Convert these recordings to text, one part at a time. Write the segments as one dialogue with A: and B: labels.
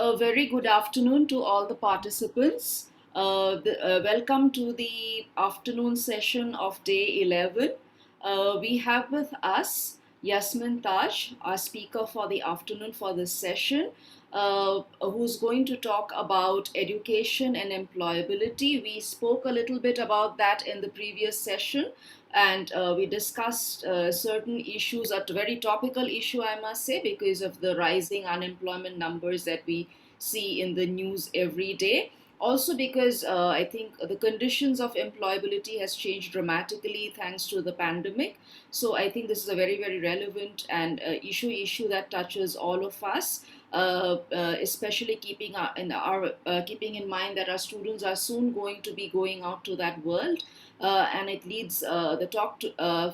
A: A very good afternoon to all the participants. Welcome to the afternoon session of day 11. We have with us Yasmin Taj, our speaker for the afternoon for this session, who's going to talk about education and employability. We spoke a little bit about that in the previous session, and we discussed certain issues, a very topical issue, I must say, because of the rising unemployment numbers that we see in the news every day. Also because I think the conditions of employability has changed dramatically thanks to the pandemic. So I think this is a very, very relevant and issue that touches all of us. Especially keeping in mind that our students are soon going to be going out to that world, and it leads the talk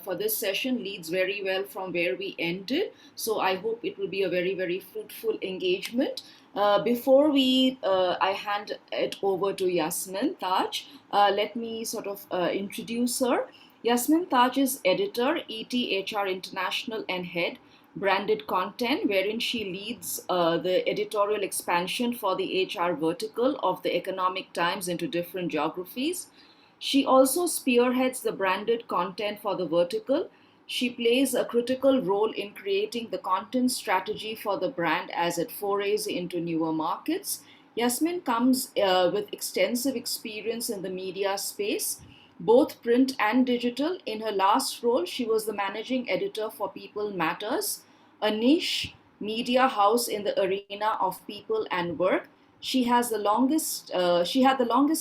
A: for this session leads very well from where we ended. So I hope it will be a very, very fruitful engagement. Before I hand it over to Yasmin Taj, let me sort of introduce her. Yasmin Taj is editor, ETHR International, and head branded content, wherein she leads the editorial expansion for the HR vertical of the Economic Times into different geographies. She also spearheads the branded content for the vertical. She plays a critical role in creating the content strategy for the brand as it forays into newer markets. Yasmin comes with extensive experience in the media space, both print and digital. In her last role, she was the managing editor for People Matters, a niche media house in the arena of people and work. She had the longest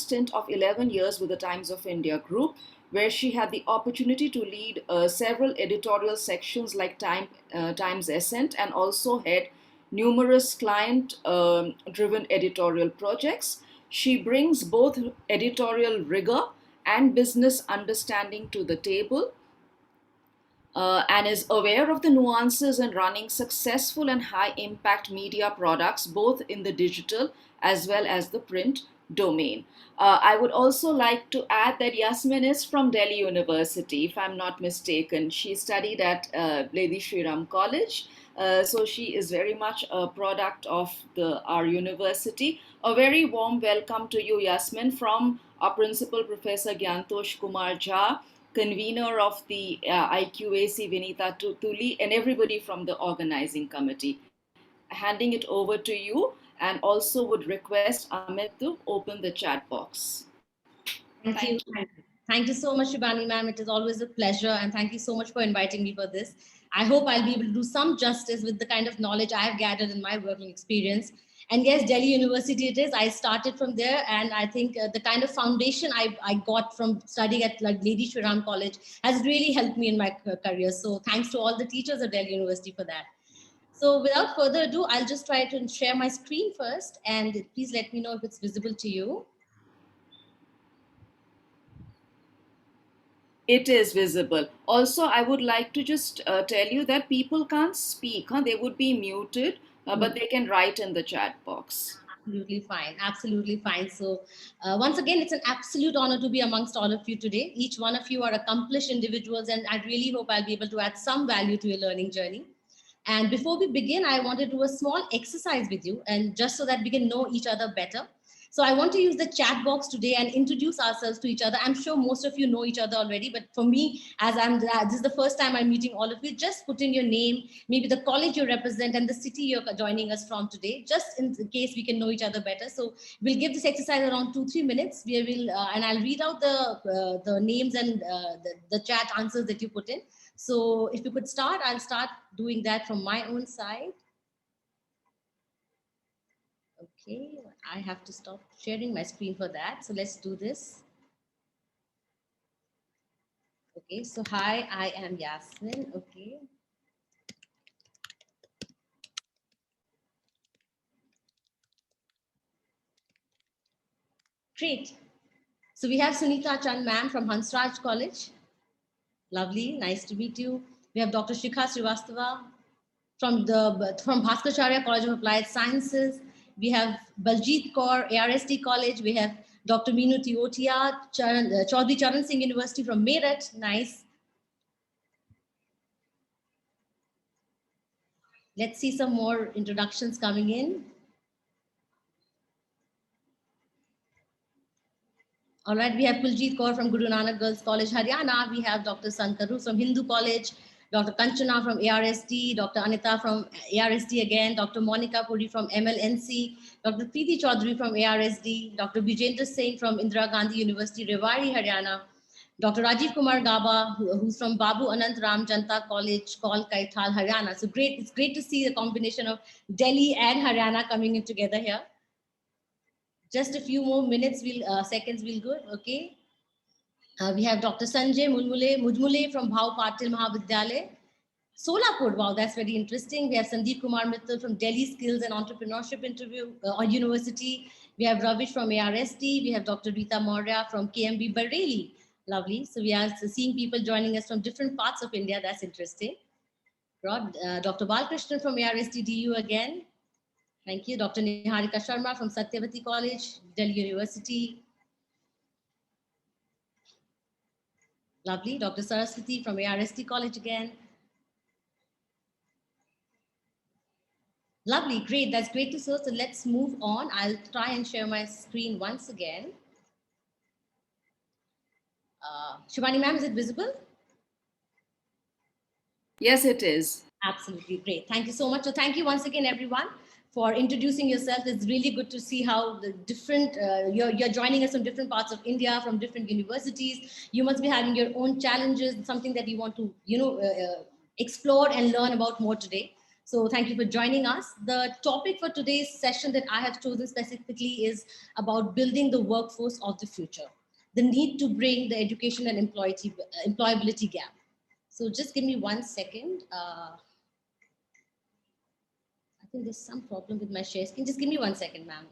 A: stint of 11 years with the Times of India Group, where she had the opportunity to lead several editorial sections like Times Ascent, and also head numerous client-driven editorial projects. She brings both editorial rigor and business understanding to the table, and is aware of the nuances in running successful and high impact media products, both in the digital as well as the print domain. I would also like to add that Yasmin is from Delhi University, if I'm not mistaken. She studied at Lady Shri Ram College. So she is very much a product of our university. A very warm welcome to you, Yasmin, from our principal, Professor Gyantosh Kumar Jha, convener of the IQAC, Vinita Tuli, and everybody from the organizing committee. Handing it over to you, and also would request Amit to open the chat box.
B: Thank you. Thank you so much, Shibani ma'am. It is always a pleasure, and thank you so much for inviting me for this. I hope I'll be able to do some justice with the kind of knowledge I've gathered in my working experience. And yes, Delhi University it is. I started from there, and I think the kind of foundation I got from studying at like Lady Shri Ram College has really helped me in my career. So thanks to all the teachers at Delhi University for that. So without further ado, I'll just try to share my screen first, and please let me know if it's visible to you.
A: It is visible. Also, I would like to just tell you that people can't speak, huh? They would be muted, but they can write in the chat box.
B: Absolutely fine. Absolutely fine. So, once again, it's an absolute honor to be amongst all of you today. Each one of you are accomplished individuals, and I really hope I'll be able to add some value to your learning journey. And before we begin, I want to do a small exercise with you, and just so that we can know each other better. So I want to use the chat box today and introduce ourselves to each other. I'm sure most of you know each other already, but for me, as this is the first time I'm meeting all of you, just put in your name, maybe the college you represent and the city you're joining us from today, just in case we can know each other better. So we'll give this exercise around 2-3 minutes. We will, and I'll read out the names and the chat answers that you put in. So if you could start, I'll start doing that from my own side. Okay, I have to stop sharing my screen for that. So let's do this. Okay, so hi, I am Yasmin. Okay. Great. So we have Sunita Chand ma'am from Hansraj College. Lovely, nice to meet you. We have Dr. Shikha Srivastava from Bhaskaracharya College of Applied Sciences. We have Baljit Kaur, ARSD College. We have Dr. Meenu Tiotia, Chaudhry Charan Singh University from Meerut. Nice. Let's see some more introductions coming in. All right, we have Kuljeet Kaur from Guru Nanak Girls College, Haryana. We have Dr. Sankaru from Hindu College, Dr. Kanchana from ARST, Dr. Anita from ARST again, Dr. Monica Puri from MLNC, Dr. Preeti Chaudhary from ARSD, Dr. Bijendra Singh from Indira Gandhi University, Rewari, Haryana, Dr. Rajiv Kumar Gaba, who's from Babu Anant Ram Janta College, Kolkata, Haryana. So great, it's great to see the combination of Delhi and Haryana coming in together here. Just a few more minutes, seconds, we'll go. Okay. We have Dr. Sanjay Mujmule from Bhau Patil Mahavidyalaya. Solapur, wow, that's very interesting. We have Sandeep Kumar Mittal from Delhi Skills and Entrepreneurship University. We have Ravish from ARST. We have Dr. Rita Maurya from KMB Bareilly. Lovely. So we are seeing people joining us from different parts of India. That's interesting. Dr. Balkrishnan from ARST DU again. Thank you. Dr. Niharika Sharma from Satyavati College, Delhi University. Lovely. Dr. Saraswati from ARST College again. Lovely. Great. That's great to see. So let's move on. I'll try and share my screen once again. Shivani ma'am, is it visible?
A: Yes, it is.
B: Absolutely. Great. Thank you so much. So thank you once again, everyone, for introducing yourself. It's really good to see how the different, you're joining us from different parts of India, from different universities. You must be having your own challenges, something that you want to, explore and learn about more today. So thank you for joining us. The topic for today's session that I have chosen specifically is about building the workforce of the future, the need to bring the education and employability gap. So just give me 1 second. I think there's some problem with my share screen. Just give me 1 second, ma'am.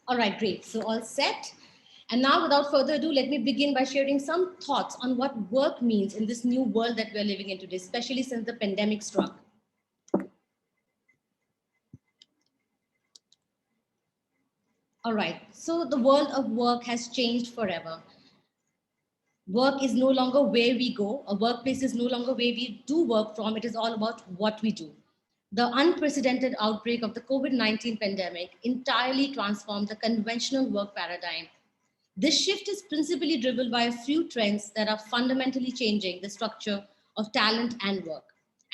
B: All right, great. So all set. And now, without further ado, let me begin by sharing some thoughts on what work means in this new world that we're living in today, especially since the pandemic struck. All right, so the world of work has changed forever. Work is no longer where we go. A workplace is no longer where we do work from. It is all about what we do. The unprecedented outbreak of the COVID-19 pandemic entirely transformed the conventional work paradigm. This shift is principally driven by a few trends that are fundamentally changing the structure of talent and work.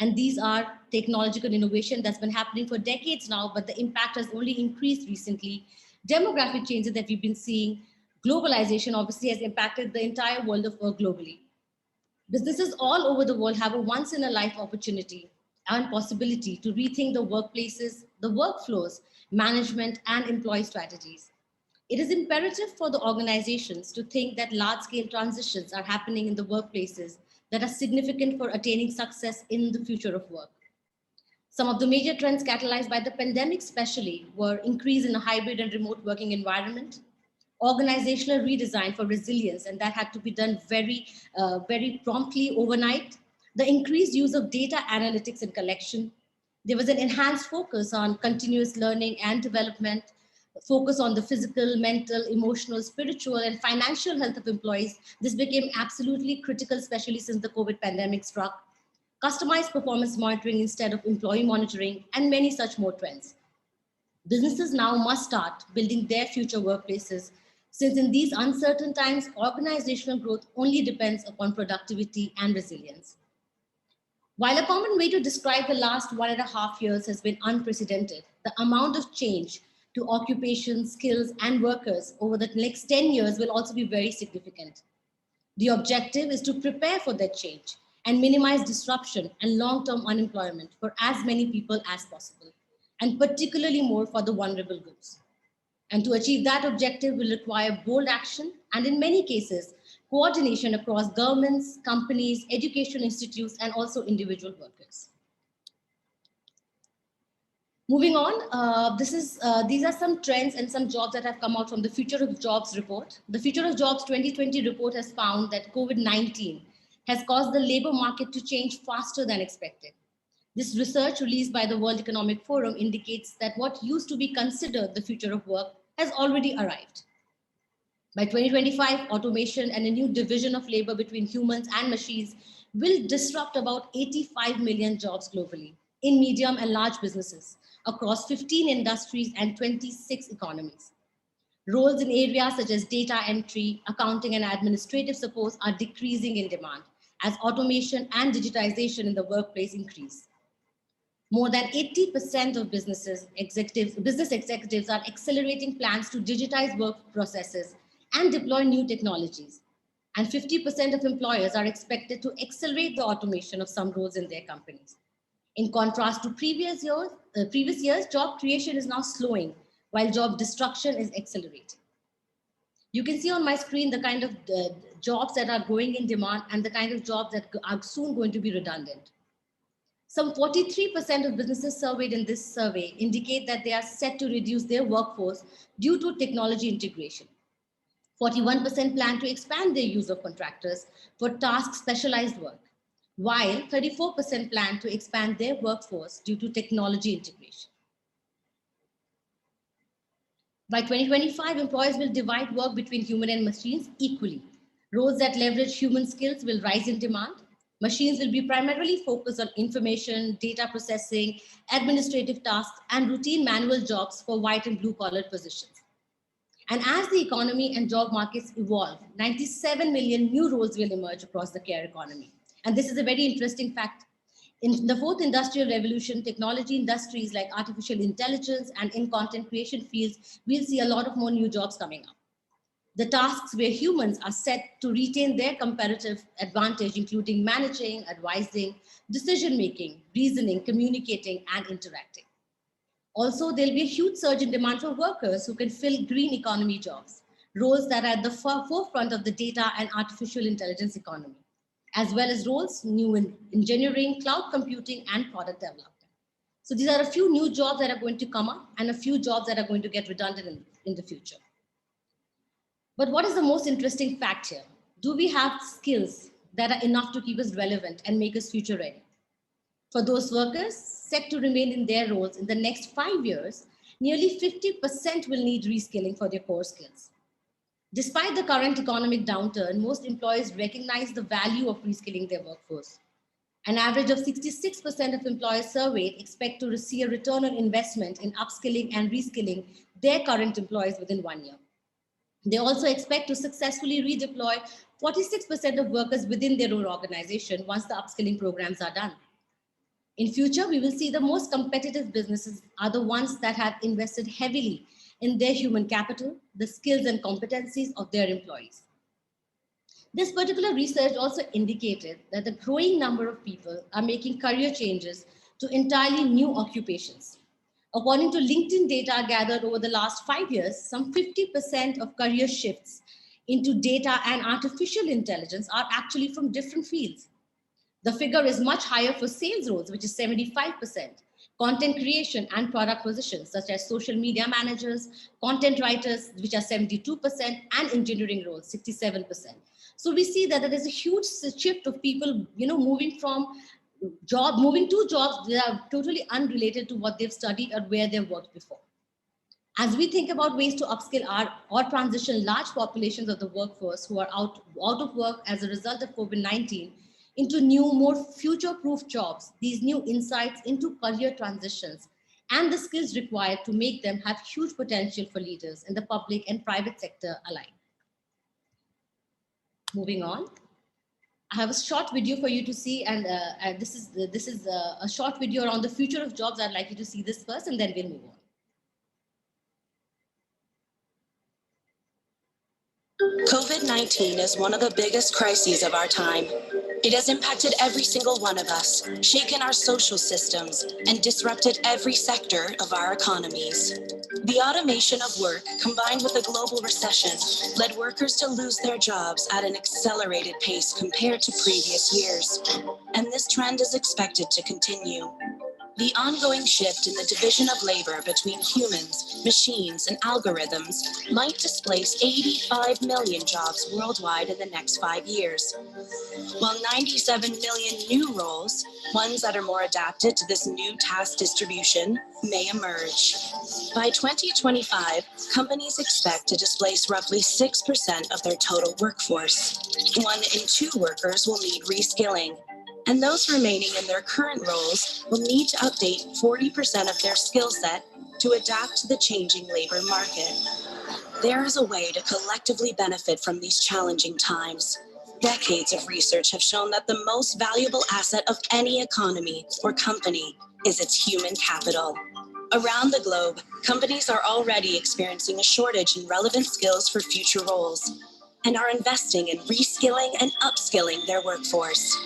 B: And these are technological innovation that's been happening for decades now, but the impact has only increased recently. Demographic changes that we've been seeing, globalization obviously has impacted the entire world of work globally. Businesses all over the world have a once in a life opportunity and possibility to rethink the workplaces, the workflows, management, and employee strategies. It is imperative for the organizations to think that large scale transitions are happening in the workplaces that are significant for attaining success in the future of work. Some of the major trends catalyzed by the pandemic, especially, were increase in a hybrid and remote working environment, organizational redesign for resilience, and that had to be done very promptly overnight. The increased use of data analytics and collection. There was an enhanced focus on continuous learning and development, focus on the physical, mental, emotional, spiritual, and financial health of employees. This became absolutely critical, especially since the COVID pandemic struck. Customized performance monitoring instead of employee monitoring, and many such more trends. Businesses now must start building their future workplaces, since in these uncertain times, organizational growth only depends upon productivity and resilience. While a common way to describe the last 1.5 years has been unprecedented, the amount of change to occupations, skills, and workers over the next 10 years will also be very significant. The objective is to prepare for that change and minimize disruption and long-term unemployment for as many people as possible, and particularly more for the vulnerable groups. And to achieve that objective will require bold action and, in many cases, coordination across governments, companies, education institutes, and also individual workers. Moving on, these are some trends and some jobs that have come out from the Future of Jobs report. The Future of Jobs 2020 report has found that COVID-19 has caused the labor market to change faster than expected. This research released by the World Economic Forum indicates that what used to be considered the future of work has already arrived. By 2025, automation and a new division of labor between humans and machines will disrupt about 85 million jobs globally in medium and large businesses across 15 industries and 26 economies. Roles in areas such as data entry, accounting, and administrative support are decreasing in demand as automation and digitization in the workplace increase. More than 80% of business executives are accelerating plans to digitize work processes and deploy new technologies. And 50% of employers are expected to accelerate the automation of some roles in their companies. In contrast to previous years, job creation is now slowing while job destruction is accelerating. You can see on my screen the kind of jobs that are growing in demand and the kind of jobs that are soon going to be redundant. Some 43% of businesses surveyed in this survey indicate that they are set to reduce their workforce due to technology integration. 41% plan to expand their use of contractors for task-specialized work, while 34% plan to expand their workforce due to technology integration. By 2025, employers will divide work between human and machines equally. Roles that leverage human skills will rise in demand. Machines will be primarily focused on information, data processing, administrative tasks, and routine manual jobs for white and blue-collar positions. And as the economy and job markets evolve, 97 million new roles will emerge across the care economy. And this is a very interesting fact. In the fourth industrial revolution, technology industries like artificial intelligence and in content creation fields, we'll see a lot of more new jobs coming up. The tasks where humans are set to retain their comparative advantage, including managing, advising, decision-making, reasoning, communicating, and interacting. Also, there'll be a huge surge in demand for workers who can fill green economy jobs, roles that are at the forefront of the data and artificial intelligence economy, as well as roles new in engineering, cloud computing, and product development. So these are a few new jobs that are going to come up and a few jobs that are going to get redundant in the future. But what is the most interesting fact here? Do we have skills that are enough to keep us relevant and make us future ready? For those workers set to remain in their roles in the next 5 years, nearly 50% will need reskilling for their core skills. Despite the current economic downturn, most employers recognize the value of reskilling their workforce. An average of 66% of employers surveyed expect to receive a return on investment in upskilling and reskilling their current employees within 1 year. They also expect to successfully redeploy 46% of workers within their own organization once the upskilling programs are done. In future, we will see the most competitive businesses are the ones that have invested heavily in their human capital, the skills and competencies of their employees. This particular research also indicated that the growing number of people are making career changes to entirely new occupations. According to LinkedIn data gathered over the last 5 years, some 50% of career shifts into data and artificial intelligence are actually from different fields. The figure is much higher for sales roles, which is 75%, content creation and product positions, such as social media managers, content writers, which are 72%, and engineering roles, 67%. So we see that there is a huge shift of people, moving to jobs that are totally unrelated to what they've studied or where they've worked before. As we think about ways to upskill or transition large populations of the workforce who are out of work as a result of COVID-19 into new, more future-proof jobs, these new insights into career transitions and the skills required to make them have huge potential for leaders in the public and private sector alike. Moving on. I have a short video for you to see, and this is a short video around the future of jobs. I'd like you to see this first, and then we'll move on.
C: COVID-19 is one of the biggest crises of our time. It has impacted every single one of us, shaken our social systems, and disrupted every sector of our economies. The automation of work, combined with a global recession, led workers to lose their jobs at an accelerated pace compared to previous years. And this trend is expected to continue. The ongoing shift in the division of labor between humans, machines, and algorithms might displace 85 million jobs worldwide in the next 5 years. while 97 million new roles, ones that are more adapted to this new task distribution, may emerge. By 2025, companies expect to displace roughly 6% of their total workforce. 1 in 2 workers will need reskilling, and those remaining in their current roles will need to update 40% of their skill set to adapt to the changing labor market. There is a way to collectively benefit from these challenging times. Decades of research have shown that the most valuable asset of any economy or company is its human capital. Around the globe, companies are already experiencing a shortage in relevant skills for future roles and are investing in reskilling and upskilling their workforce.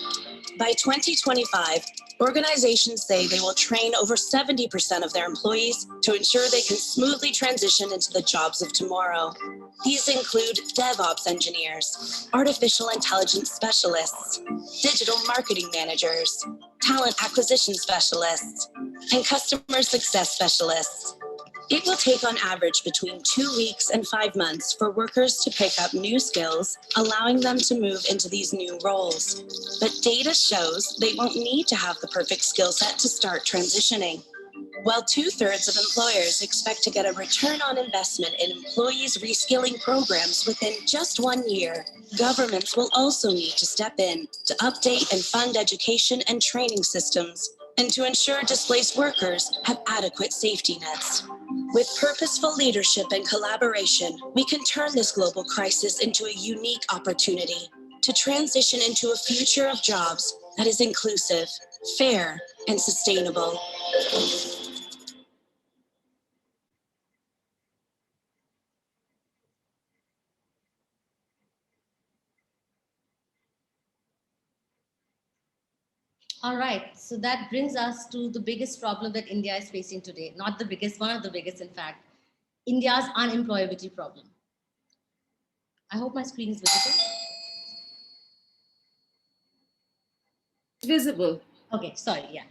C: By 2025, organizations say they will train over 70% of their employees to ensure they can smoothly transition into the jobs of tomorrow. These include DevOps engineers, artificial intelligence specialists, digital marketing managers, talent acquisition specialists, and customer success specialists. It will take on average between 2 weeks and 5 months for workers to pick up new skills, allowing them to move into these new roles. But data shows they won't need to have the perfect skill set to start transitioning. While 2/3 of employers expect to get a return on investment in employees' reskilling programs within just 1 year, governments will also need to step in to update and fund education and training systems, and to ensure displaced workers have adequate safety nets. With purposeful leadership and collaboration, we can turn this global crisis into a unique opportunity to transition into a future of jobs that is inclusive, fair, and sustainable.
B: All right, so that brings us to the biggest problem that India is facing today. Not the biggest, one of the biggest, in fact, India's unemployability problem. I hope my screen is visible.
A: Visible.
B: Okay, sorry, yeah.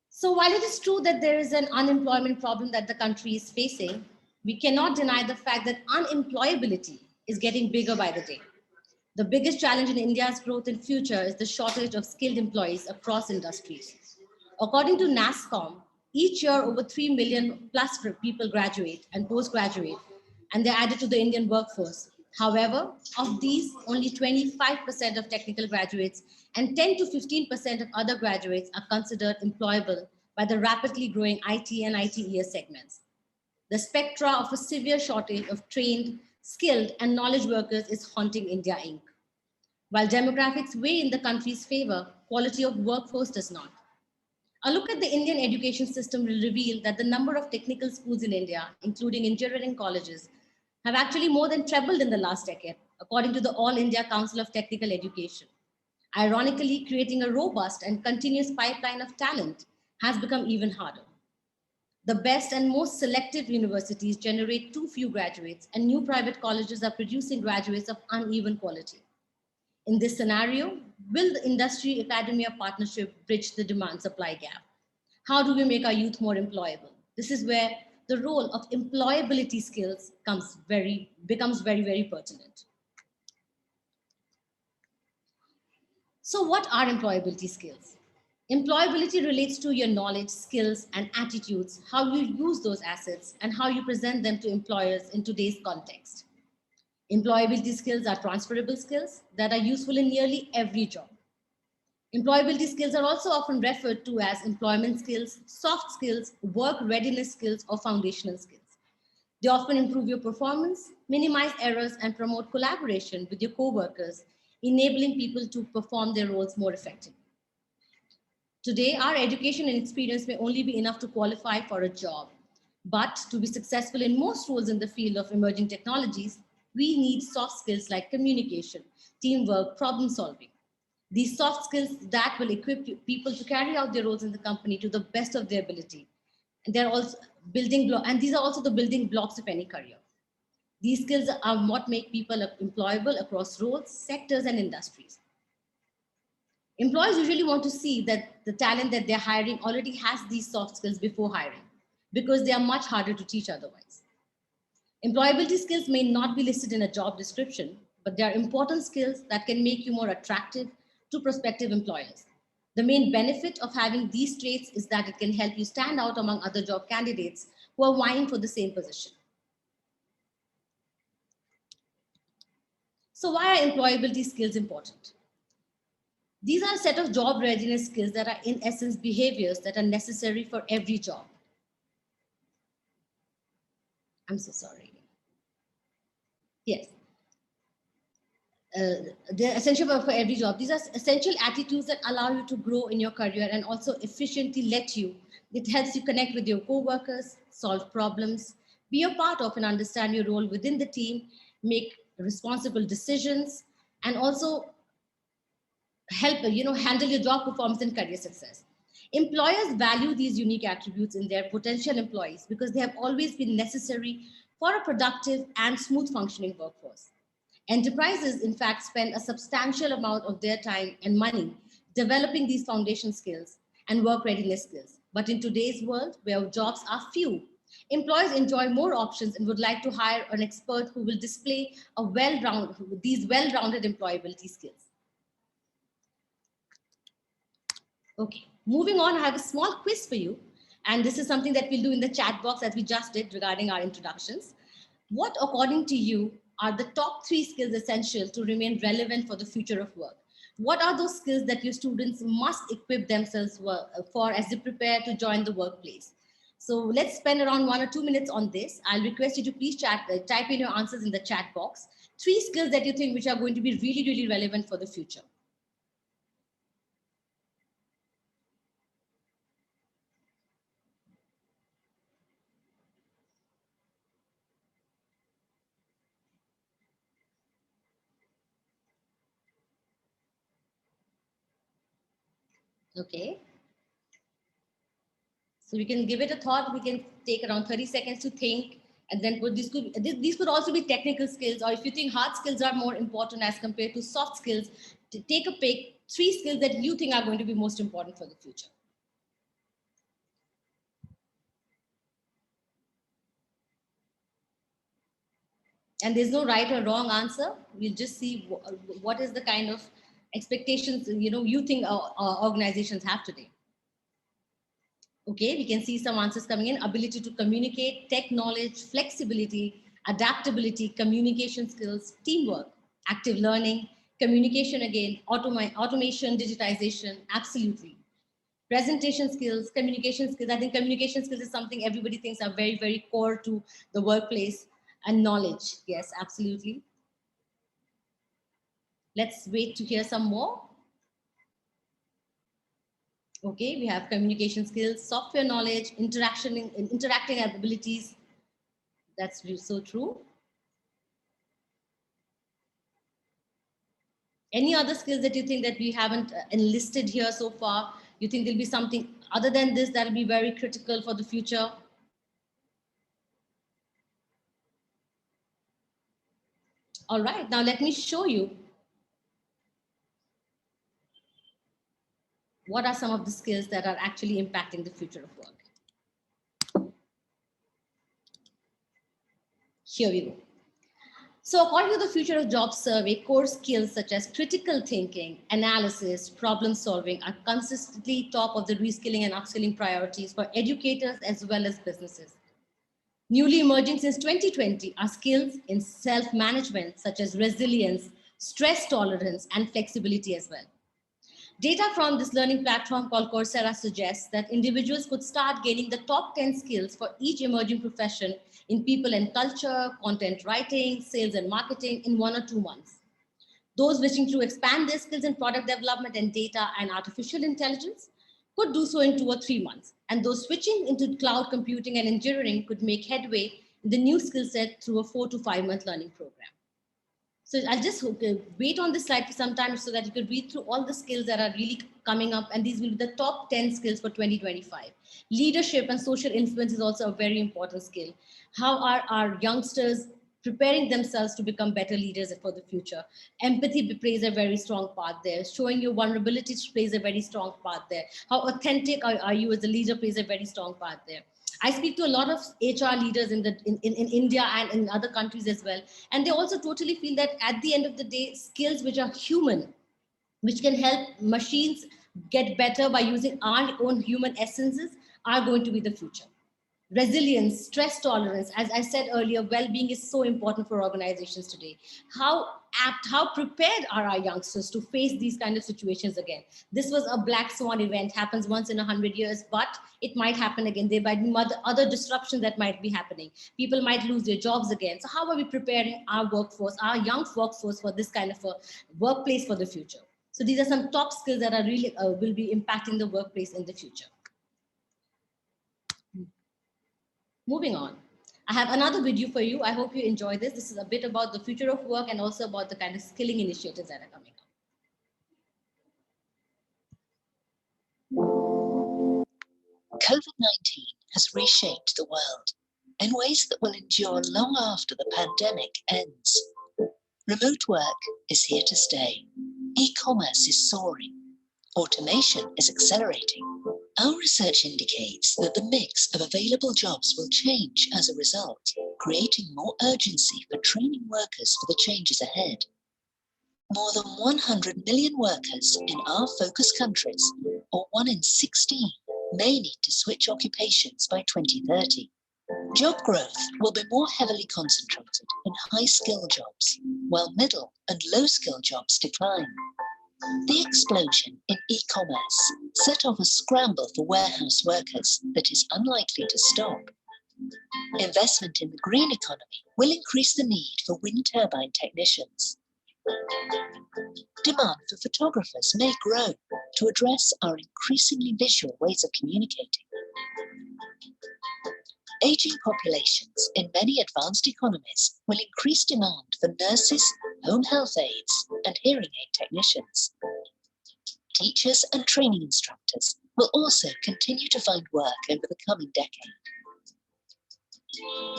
B: So while it is true that there is an unemployment problem that the country is facing, we cannot deny the fact that unemployability is getting bigger by the day. The biggest challenge in India's growth in future is the shortage of skilled employees across industries. According to NASSCOM, each year over 3 million plus people graduate and postgraduate, and they're added to the Indian workforce. However, of these, only 25% of technical graduates and 10 to 15% of other graduates are considered employable by the rapidly growing IT and ITES segments. The spectra of a severe shortage of trained, skilled, and knowledge workers is haunting India Inc. While demographics weigh in the country's favor, quality of workforce does not. A look at the Indian education system will reveal that the number of technical schools in India, including engineering colleges, have actually more than trebled in the last decade, according to the All India Council of Technical Education. Ironically, creating a robust and continuous pipeline of talent has become even harder. The best and most selective universities generate too few graduates, and new private colleges are producing graduates of uneven quality. In this scenario, will the industry academia partnership bridge the demand supply gap? How do we make our youth more employable? This is where the role of employability skills becomes very, very pertinent. So what are employability skills? Employability relates to your knowledge, skills, and attitudes, how you use those assets, and how you present them to employers in today's context. Employability skills are transferable skills that are useful in nearly every job. Employability skills are also often referred to as employment skills, soft skills, work readiness skills, or foundational skills. They often improve your performance, minimize errors, and promote collaboration with your co-workers, enabling people to perform their roles more effectively. Today, our education and experience may only be enough to qualify for a job, but to be successful in most roles in the field of emerging technologies, we need soft skills like communication, teamwork, problem solving. These soft skills that will equip people to carry out their roles in the company to the best of their ability. And they're also and these are also the building blocks of any career. These skills are what make people employable across roles, sectors, and industries. Employers usually want to see that the talent that they're hiring already has these soft skills before hiring, because they are much harder to teach otherwise. Employability skills may not be listed in a job description, but they are important skills that can make you more attractive to prospective employers. The main benefit of having these traits is that it can help you stand out among other job candidates who are vying for the same position. So why are employability skills important? These are a set of job readiness skills that are in essence behaviors that are necessary for every job. I'm so sorry. Yes. They're essential for every job. These are essential attitudes that allow you to grow in your career and also efficiently it helps you connect with your co-workers, solve problems, be a part of and understand your role within the team, make responsible decisions, and also help handle your job performance and career success. Employers value these unique attributes in their potential employees because they have always been necessary for a productive and smooth functioning workforce. Enterprises, in fact, spend a substantial amount of their time and money developing these foundation skills and work readiness skills. But in today's world, where jobs are few, employers enjoy more options and would like to hire an expert who will display these well-rounded employability skills. Okay, moving on, I have a small quiz for you. And this is something that we'll do in the chat box as we just did regarding our introductions. What, according to you, are the top 3 skills essential to remain relevant for the future of work? What are those skills that your students must equip themselves for as they prepare to join the workplace? So let's spend around 1 or 2 minutes on this. I'll request you to please type in your answers in the chat box. 3 skills that you think which are going to be really, really relevant for the future. Okay. So we can give it a thought. We can take around 30 seconds to think, and then these could also be technical skills, or if you think hard skills are more important as compared to soft skills, to take a pick 3 skills that you think are going to be most important for the future. And there's no right or wrong answer. We'll just see what is the kind of expectations you think our organizations have today. Okay, we can see some answers coming in. Ability to communicate, tech knowledge, flexibility, adaptability, communication skills, teamwork, active learning, communication again, automation, digitization, absolutely. Presentation skills, communication skills. I think communication skills is something everybody thinks are very, very core to the workplace. And knowledge, yes, absolutely. Let's wait to hear some more. Okay, we have communication skills, software knowledge, interacting abilities. That's so true. Any other skills that you think that we haven't enlisted here so far? You think there'll be something other than this that'll be very critical for the future? All right, now let me show you what are some of the skills that are actually impacting the future of work. Here we go. So according to the Future of Jobs survey, core skills such as critical thinking, analysis, problem solving are consistently top of the reskilling and upskilling priorities for educators as well as businesses. Newly emerging since 2020 are skills in self-management such as resilience, stress tolerance, and flexibility as well. Data from this learning platform called Coursera suggests that individuals could start gaining the top 10 skills for each emerging profession in people and culture, content writing, sales and marketing in 1 or 2 months. Those wishing to expand their skills in product development and data and artificial intelligence could do so in 2 or 3 months. And those switching into cloud computing and engineering could make headway in the new skill set through a 4 to 5 month learning program. So I'll just wait on this slide for some time so that you could read through all the skills that are really coming up. And these will be the top 10 skills for 2025. Leadership and social influence is also a very important skill. How are our youngsters preparing themselves to become better leaders for the future? Empathy plays a very strong part there. Showing your vulnerability plays a very strong part there. How authentic are you as a leader plays a very strong part there. I speak to a lot of HR leaders in India and in other countries as well. And they also totally feel that at the end of the day, skills which are human, which can help machines get better by using our own human essences, are going to be the future. Resilience, stress tolerance, as I said earlier, well-being is so important for organizations today. How apt, how prepared are our youngsters to face these kind of situations again? This was a black swan event, happens once in 100 years, but it might happen again. There might be other disruptions that might be happening. People might lose their jobs again. So how are we preparing our workforce, our young workforce, for this kind of a workplace for the future? So these are some top skills that are really will be impacting the workplace in the future. Moving on, I have another video for you. I hope you enjoy this. This is a bit about the future of work and also about the kind of skilling initiatives that are coming up.
D: COVID-19 has reshaped the world in ways that will endure long after the pandemic ends. Remote work is here to stay. E-commerce is soaring. Automation is accelerating. Our research indicates that the mix of available jobs will change as a result, creating more urgency for training workers for the changes ahead. More than 100 million workers in our focus countries, or 1 in 16, may need to switch occupations by 2030. Job growth will be more heavily concentrated in high-skill jobs, while middle and low-skill jobs decline. The explosion in e-commerce set off a scramble for warehouse workers that is unlikely to stop. Investment in the green economy will increase the need for wind turbine technicians. Demand for photographers may grow to address our increasingly visual ways of communicating. Aging populations in many advanced economies will increase demand for nurses, home health aides, and hearing aid technicians. Teachers and training instructors will also continue to find work over the coming decade.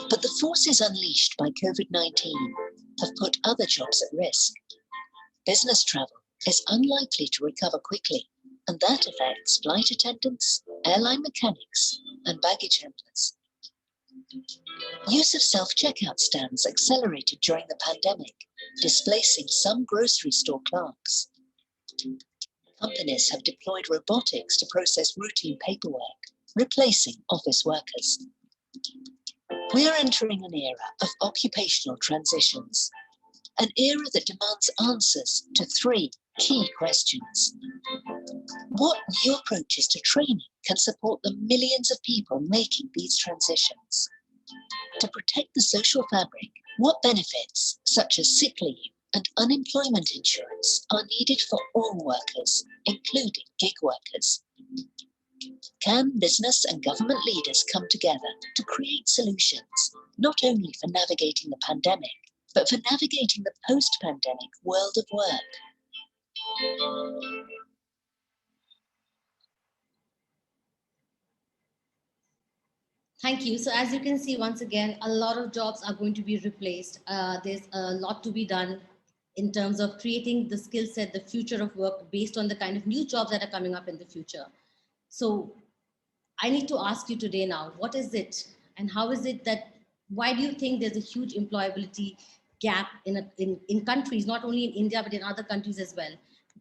D: But the forces unleashed by COVID-19 have put other jobs at risk. Business travel is unlikely to recover quickly, and that affects flight attendants, airline mechanics, and baggage handlers. Use of self-checkout stands accelerated during the pandemic, displacing some grocery store clerks. Companies have deployed robotics to process routine paperwork, replacing office workers. We are entering an era of occupational transitions, an era that demands answers to 3 key questions. What new approaches to training can support the millions of people making these transitions? To protect the social fabric, what benefits, such as sick leave and unemployment insurance, are needed for all workers, including gig workers? Can business and government leaders come together to create solutions, not only for navigating the pandemic, but for navigating the post-pandemic world of work?
B: Thank you. So as you can see, once again, a lot of jobs are going to be replaced. There's a lot to be done in terms of creating the skill set, the future of work based on the kind of new jobs that are coming up in the future. So I need to ask you today now, what is it and how is it that, why do you think there's a huge employability gap in countries, not only in India, but in other countries as well?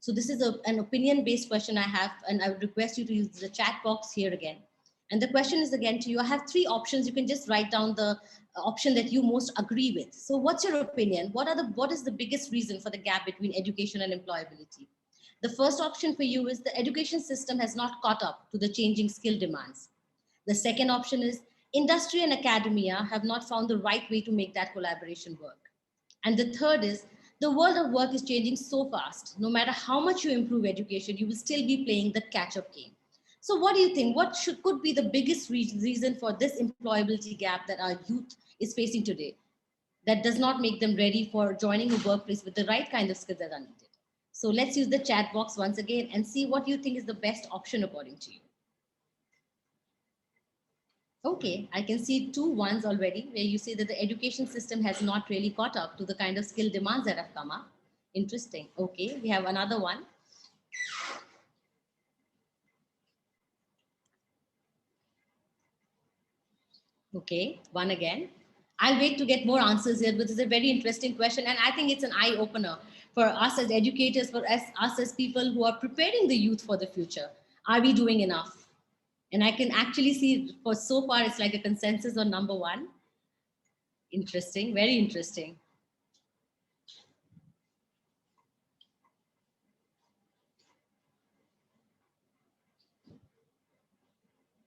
B: So this is an opinion-based question I have, and I would request you to use the chat box here again. And the question is again to you, I have 3 options. You can just write down the option that you most agree with. So what's your opinion? What is the biggest reason for the gap between education and employability? The first option for you is the education system has not caught up to the changing skill demands. The second option is industry and academia have not found the right way to make that collaboration work. And the third is the world of work is changing so fast. No matter how much you improve education, you will still be playing the catch-up game. So what do you think? What could be the biggest reason for this employability gap that our youth is facing today that does not make them ready for joining a workplace with the right kind of skills that are needed? So let's use the chat box once again and see what you think is the best option according to you. Okay, I can see 2 ones already where you say that the education system has not really caught up to the kind of skill demands that have come up. Interesting. Okay, we have another one. Okay, one again. I'll wait to get more answers here, but it's a very interesting question. And I think it's an eye opener for us as educators, for us as people who are preparing the youth for the future. Are we doing enough? And I can actually see for so far, it's like a consensus on number one. Interesting, very interesting.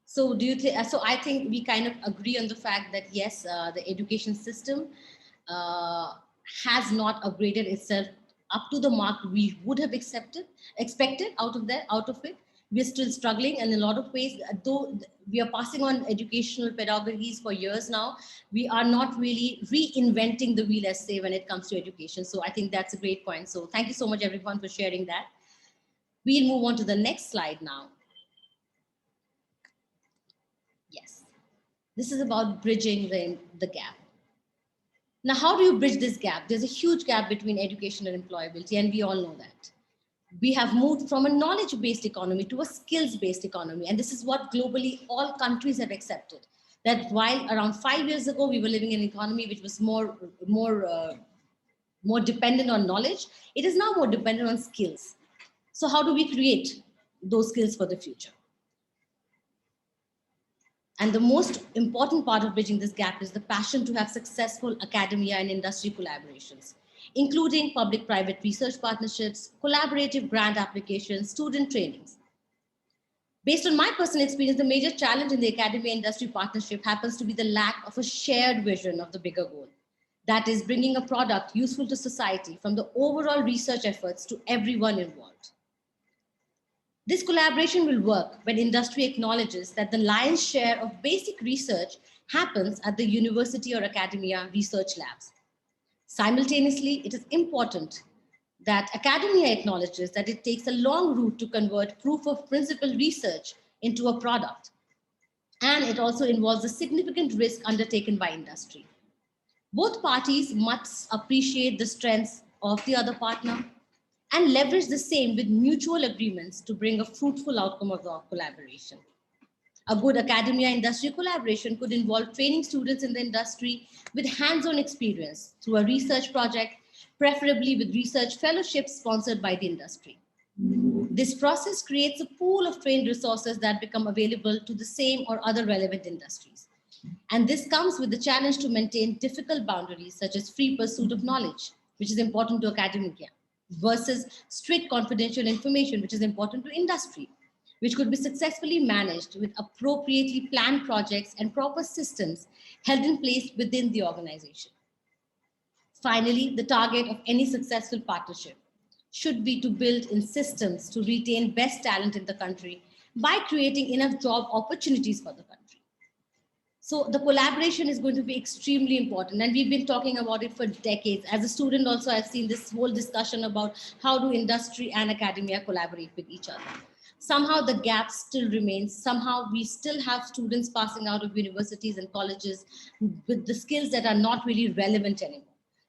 B: So do you think, so I think we kind of agree on the fact that yes, the education system uh, has not upgraded itself up to the mark we would have expected out of it. We're still struggling in a lot of ways, though we are passing on educational pedagogies for years now. We are not really reinventing the wheel, as say, when it comes to education. So I think that's a great point. So thank you so much, everyone, for sharing that. We'll move on to the next slide now. Yes. This is about bridging the gap. Now, how do you bridge this gap? There's a huge gap between education and employability, and we all know that. We have moved from a knowledge-based economy to a skills-based economy, and this is what globally all countries have accepted. That while around 5 years ago we were living in an economy which was more dependent on knowledge, it is now more dependent on skills. So, how do we create those skills for the future? And the most important part of bridging this gap is the passion to have successful academia and industry collaborations, including public-private research partnerships, collaborative grant applications, student trainings. Based on my personal experience, the major challenge in the academia industry partnership happens to be the lack of a shared vision of the bigger goal. That is bringing a product useful to society from the overall research efforts to everyone involved. This collaboration will work when industry acknowledges that the lion's share of basic research happens at the university or academia research labs. Simultaneously, it is important that academia acknowledges that it takes a long route to convert proof of principle research into a product. And it also involves a significant risk undertaken by industry. Both parties must appreciate the strengths of the other partner and leverage the same with mutual agreements to bring a fruitful outcome of the collaboration. A good academia industry collaboration could involve training students in the industry with hands-on experience through a research project, preferably with research fellowships sponsored by the industry. This process creates a pool of trained resources that become available to the same or other relevant industries. And this comes with the challenge to maintain difficult boundaries such as free pursuit of knowledge, which is important to academia, versus strict confidential information, which is important to industry, which could be successfully managed with appropriately planned projects and proper systems held in place within the organization. Finally, the target of any successful partnership should be to build in systems to retain best talent in the country by creating enough job opportunities for the country. So the collaboration is going to be extremely important. And we've been talking about it for decades. As a student also, I've seen this whole discussion about how do industry and academia collaborate with each other. Somehow the gap still remains. Somehow we still have students passing out of universities and colleges with the skills that are not really relevant anymore.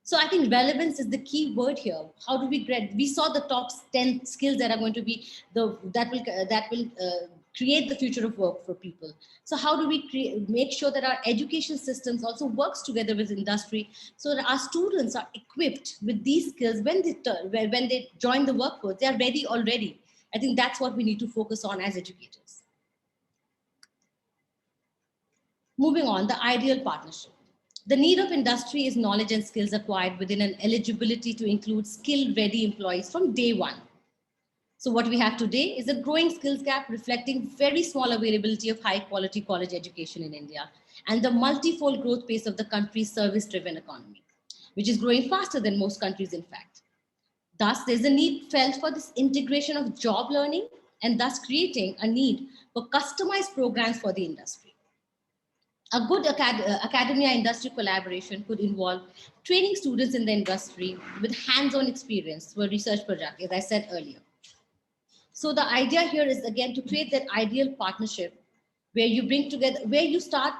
B: So I think relevance is the key word here. How do we get? We saw the top 10 skills that are going to be that will create the future of work for people. So how do we make sure that our education systems also works together with industry so that our students are equipped with these skills when they join the workforce, they are ready already. I think that's what we need to focus on as educators. Moving on, the ideal partnership. The need of industry is knowledge and skills acquired within an eligibility to include skill-ready employees from day one. So what we have today is a growing skills gap reflecting very small availability of high-quality college education in India and the multifold growth pace of the country's service-driven economy, which is growing faster than most countries, in fact. Thus, there's a need felt for this integration of job learning and thus creating a need for customized programs for the industry. A good academia industry collaboration could involve training students in the industry with hands-on experience through a research project, as I said earlier. So the idea here is again to create that ideal partnership where you bring together, where you start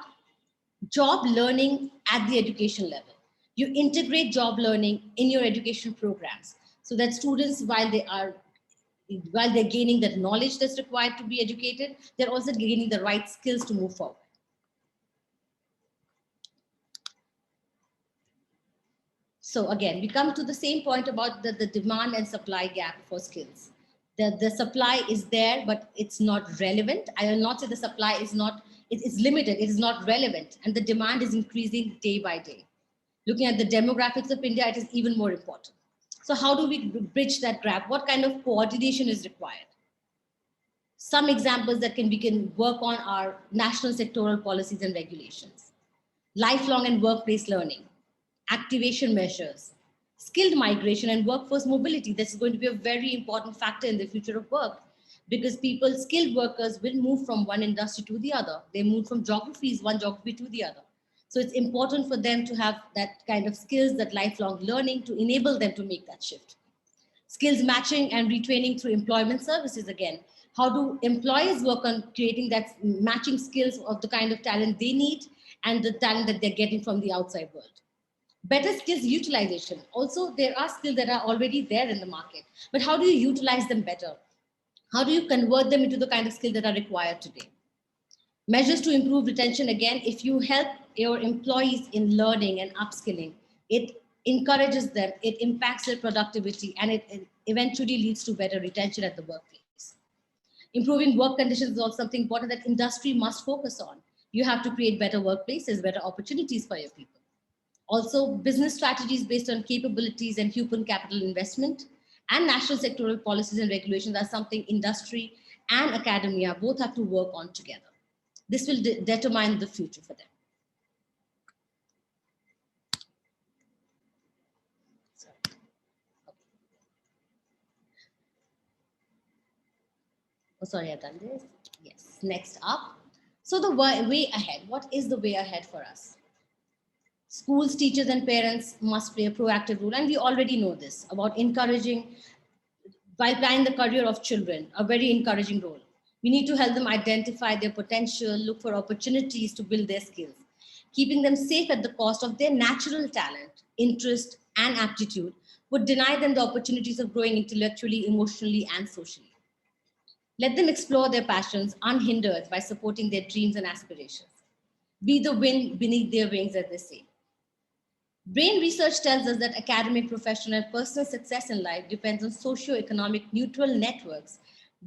B: job learning at the education level. You integrate job learning in your education programs so that students, while they're gaining that knowledge that's required to be educated, they're also gaining the right skills to move forward. So again, we come to the same point about the demand and supply gap for skills. The supply is there, but it's not relevant. I will not say the supply is not, it is limited, it is not relevant, and the demand is increasing day by day. Looking at the demographics of India, it is even more important. So how do we bridge that gap? What kind of coordination is required? Some examples that we can work on are national sectoral policies and regulations, lifelong and workplace learning, activation measures, skilled migration and workforce mobility. This is going to be a very important factor in the future of work because people, skilled workers will move from one industry to the other. They move from one geography to the other. So it's important for them to have that kind of skills, that lifelong learning to enable them to make that shift. Skills matching and retraining through employment services again. How do employers work on creating that matching skills of the kind of talent they need and the talent that they're getting from the outside world? Better skills utilization. Also, there are skills that are already there in the market, but how do you utilize them better? How do you convert them into the kind of skills that are required today? Measures to improve retention. Again, if you help your employees in learning and upskilling, it encourages them, it impacts their productivity, and it eventually leads to better retention at the workplace. Improving work conditions is also something important that industry must focus on. You have to create better workplaces, better opportunities for your people. Also, business strategies based on capabilities and human capital investment and national sectoral policies and regulations are something industry and academia both have to work on together. This will determine the future for them. Oh, sorry, I've done this. Yes, next up. So the way ahead, what is the way ahead for us? Schools, teachers, and parents must play a proactive role. And we already know this about encouraging, while planning the career of children, a very encouraging role. We need to help them identify their potential, look for opportunities to build their skills, keeping them safe at the cost of their natural talent, interest, and aptitude would deny them the opportunities of growing intellectually, emotionally, and socially. Let them explore their passions unhindered by supporting their dreams and aspirations. Be the wind beneath their wings, as they say. Brain research tells us that academic, professional, and personal success in life depends on socio-economic neutral networks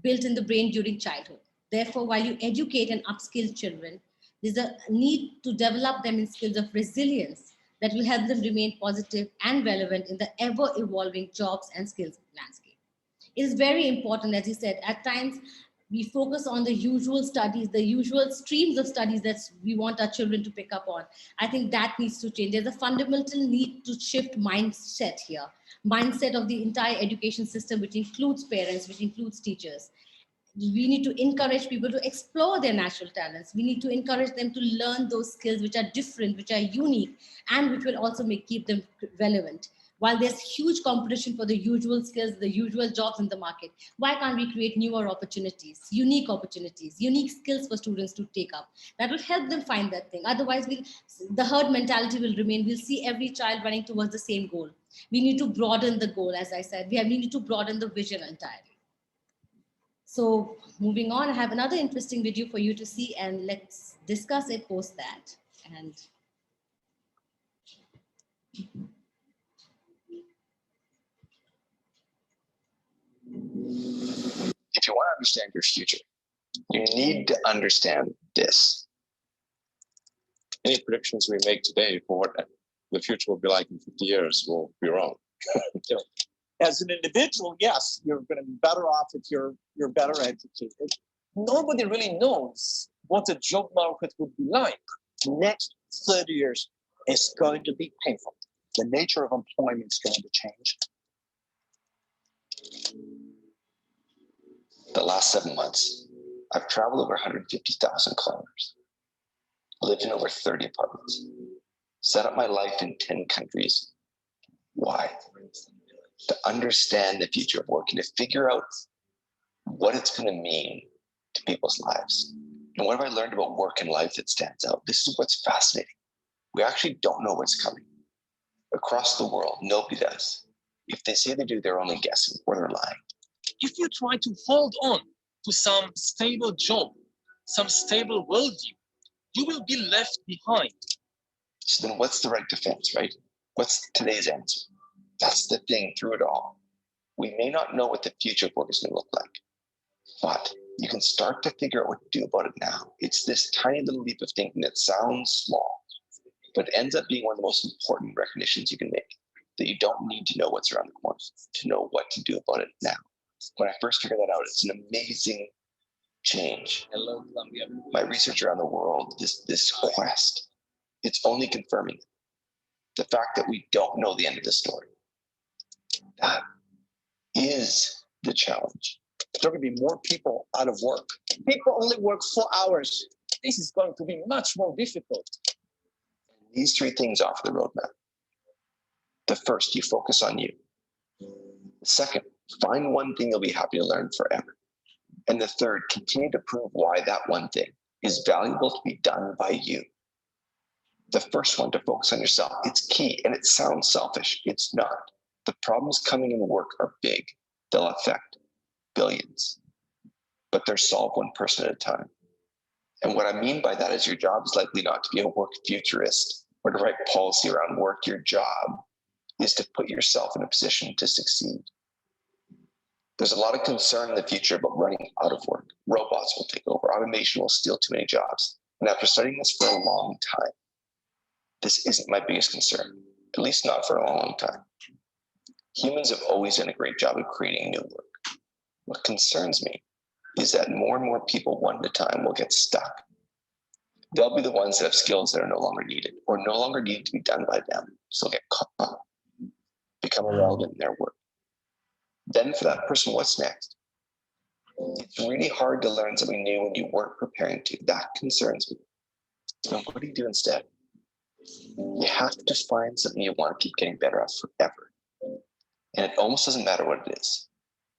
B: built in the brain during childhood. Therefore, while you educate and upskill children, there's a need to develop them in skills of resilience that will help them remain positive and relevant in the ever-evolving jobs and skills landscape. It is very important, as you said, at times we focus on the usual studies, the usual streams of studies that we want our children to pick up on. I think that needs to change. There's a fundamental need to shift mindset here, mindset of the entire education system, which includes parents, which includes teachers. We need to encourage people to explore their natural talents. We need to encourage them to learn those skills which are different, which are unique, and which will also keep them relevant. While there's huge competition for the usual skills, the usual jobs in the market, why can't we create newer opportunities, unique skills for students to take up? That will help them find that thing. Otherwise, the herd mentality will remain. We'll see every child running towards the same goal. We need to broaden the goal, as I said. We need to broaden the vision entirely. So moving on, I have another interesting video for you to see, and let's discuss it post that. And
E: if you want to understand your future, you need to understand this. Any predictions we make today for what the future will be like in 50 years will be wrong.
F: As an individual, yes, you're going to be better off if you're better educated. Nobody really knows what the job market would be like. The next 30 years is going to be painful. The nature of employment is going to change.
E: The last 7 months, I've traveled over 150,000 kilometers, lived in over 30 apartments, set up my life in 10 countries. Why? To understand the future of work and to figure out what it's going to mean to people's lives. And what have I learned about work and life that stands out? This is what's fascinating. We actually don't know what's coming. Across the world, nobody does. If they say they do, they're only guessing or they're lying.
F: If you try to hold on to some stable job, some stable worldview, you will be left behind.
E: So then what's the right defense, right? What's today's answer? That's the thing through it all. We may not know what the future of work is going to look like, but you can start to figure out what to do about it now. It's this tiny little leap of thinking that sounds small, but ends up being one of the most important recognitions you can make, that you don't need to know what's around the corner to know what to do about it now. When I first figured that out, it's an amazing change. My research around the world, this quest, it's only confirming the fact that we don't know the end of the story. That is the challenge.
F: There will be more people out of work. People only work 4 hours. This is going to be much more difficult.
E: These three things offer the roadmap. The first, you focus on you. The second, find one thing you'll be happy to learn forever. And the third, continue to prove why that one thing is valuable to be done by you. The first one, to focus on yourself, it's key, and it sounds selfish. It's not. The problems coming in work are big. They'll affect billions, but they're solved one person at a time. And what I mean by that is your job is likely not to be a work futurist or to write policy around work. Your job is to put yourself in a position to succeed. There's a lot of concern in the future about running out of work. Robots will take over. Automation will steal too many jobs. And after studying this for a long time, this isn't my biggest concern, at least not for a long time. Humans have always done a great job of creating new work. What concerns me is that more and more people one at a time will get stuck. They'll be the ones that have skills that are no longer needed or no longer needed to be done by them. So they'll get caught, become irrelevant in their work. Then for that person, what's next? It's really hard to learn something new when you weren't preparing to. That concerns me. And what do you do instead? You have to find something you want to keep getting better at forever. And it almost doesn't matter what it is.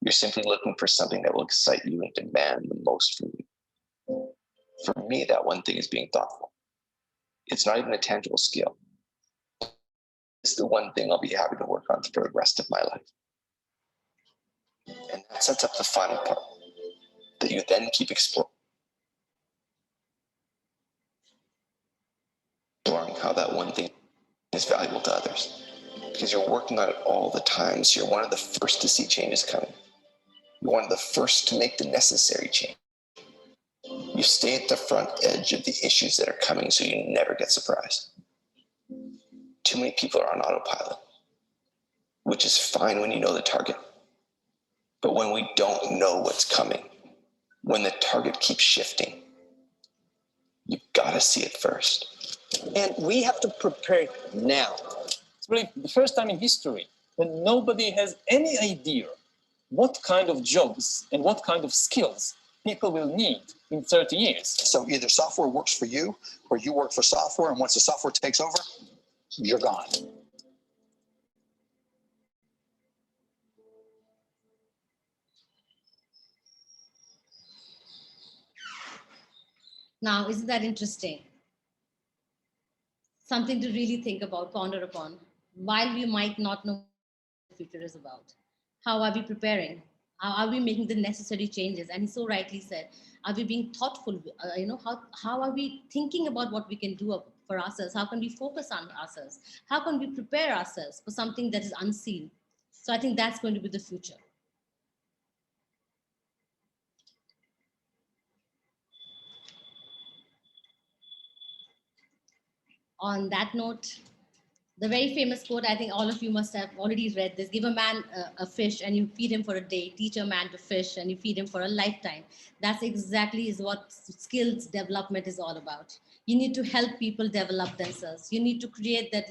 E: You're simply looking for something that will excite you and demand the most from you. For me, that one thing is being thoughtful. It's not even a tangible skill. It's the one thing I'll be happy to work on for the rest of my life. And that sets up the final part that you then keep exploring how that one thing is valuable to others. Because you're working on it all the time, so you're one of the first to see changes coming. You're one of the first to make the necessary change. You stay at the front edge of the issues that are coming, so you never get surprised. Too many people are on autopilot, which is fine when you know the target. But when we don't know what's coming, when the target keeps shifting, you've got to see it first.
F: And we have to prepare now. It's really the first time in history when nobody has any idea what kind of jobs and what kind of skills people will need in 30 years.
G: So either software works for you or you work for software, and once the software takes over, you're gone.
B: Now, isn't that interesting? Something to really think about, ponder upon. While we might not know what the future is about, how are we preparing? How are we making the necessary changes? And he so rightly said, are we being thoughtful? How are we thinking about what we can do for ourselves? How can we focus on ourselves? How can we prepare ourselves for something that is unseen? So I think that's going to be the future. On that note, the very famous quote, I think all of you must have already read this: give a man a fish and you feed him for a day, teach a man to fish and you feed him for a lifetime. That's exactly is what skills development is all about. You need to help people develop themselves. You need to create that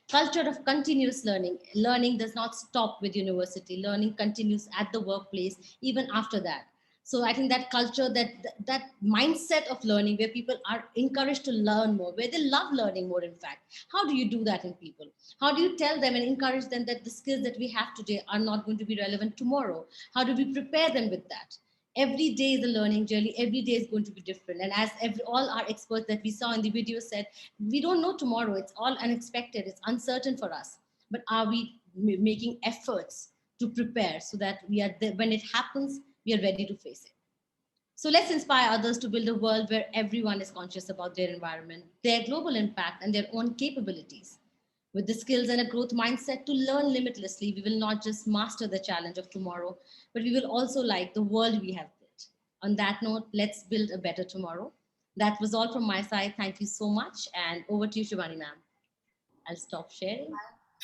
B: culture of continuous learning. Learning does not stop with university. Learning continues at the workplace, even after that. So I think that culture, that mindset of learning, where people are encouraged to learn more, where they love learning more, in fact. How do you do that in people? How do you tell them and encourage them that the skills that we have today are not going to be relevant tomorrow? How do we prepare them with that? Every day is a learning journey. Every day is going to be different. And as all our experts that we saw in the video said, we don't know tomorrow. It's all unexpected. It's uncertain for us. But are we making efforts to prepare so that we are there when it happens, we are ready to face it? So let's inspire others to build a world where everyone is conscious about their environment, their global impact, and their own capabilities. With the skills and a growth mindset to learn limitlessly, we will not just master the challenge of tomorrow, but we will also like the world we have built. On that note, let's build a better tomorrow. That was all from my side. Thank you so much. And over to you, Shivani ma'am. I'll stop sharing.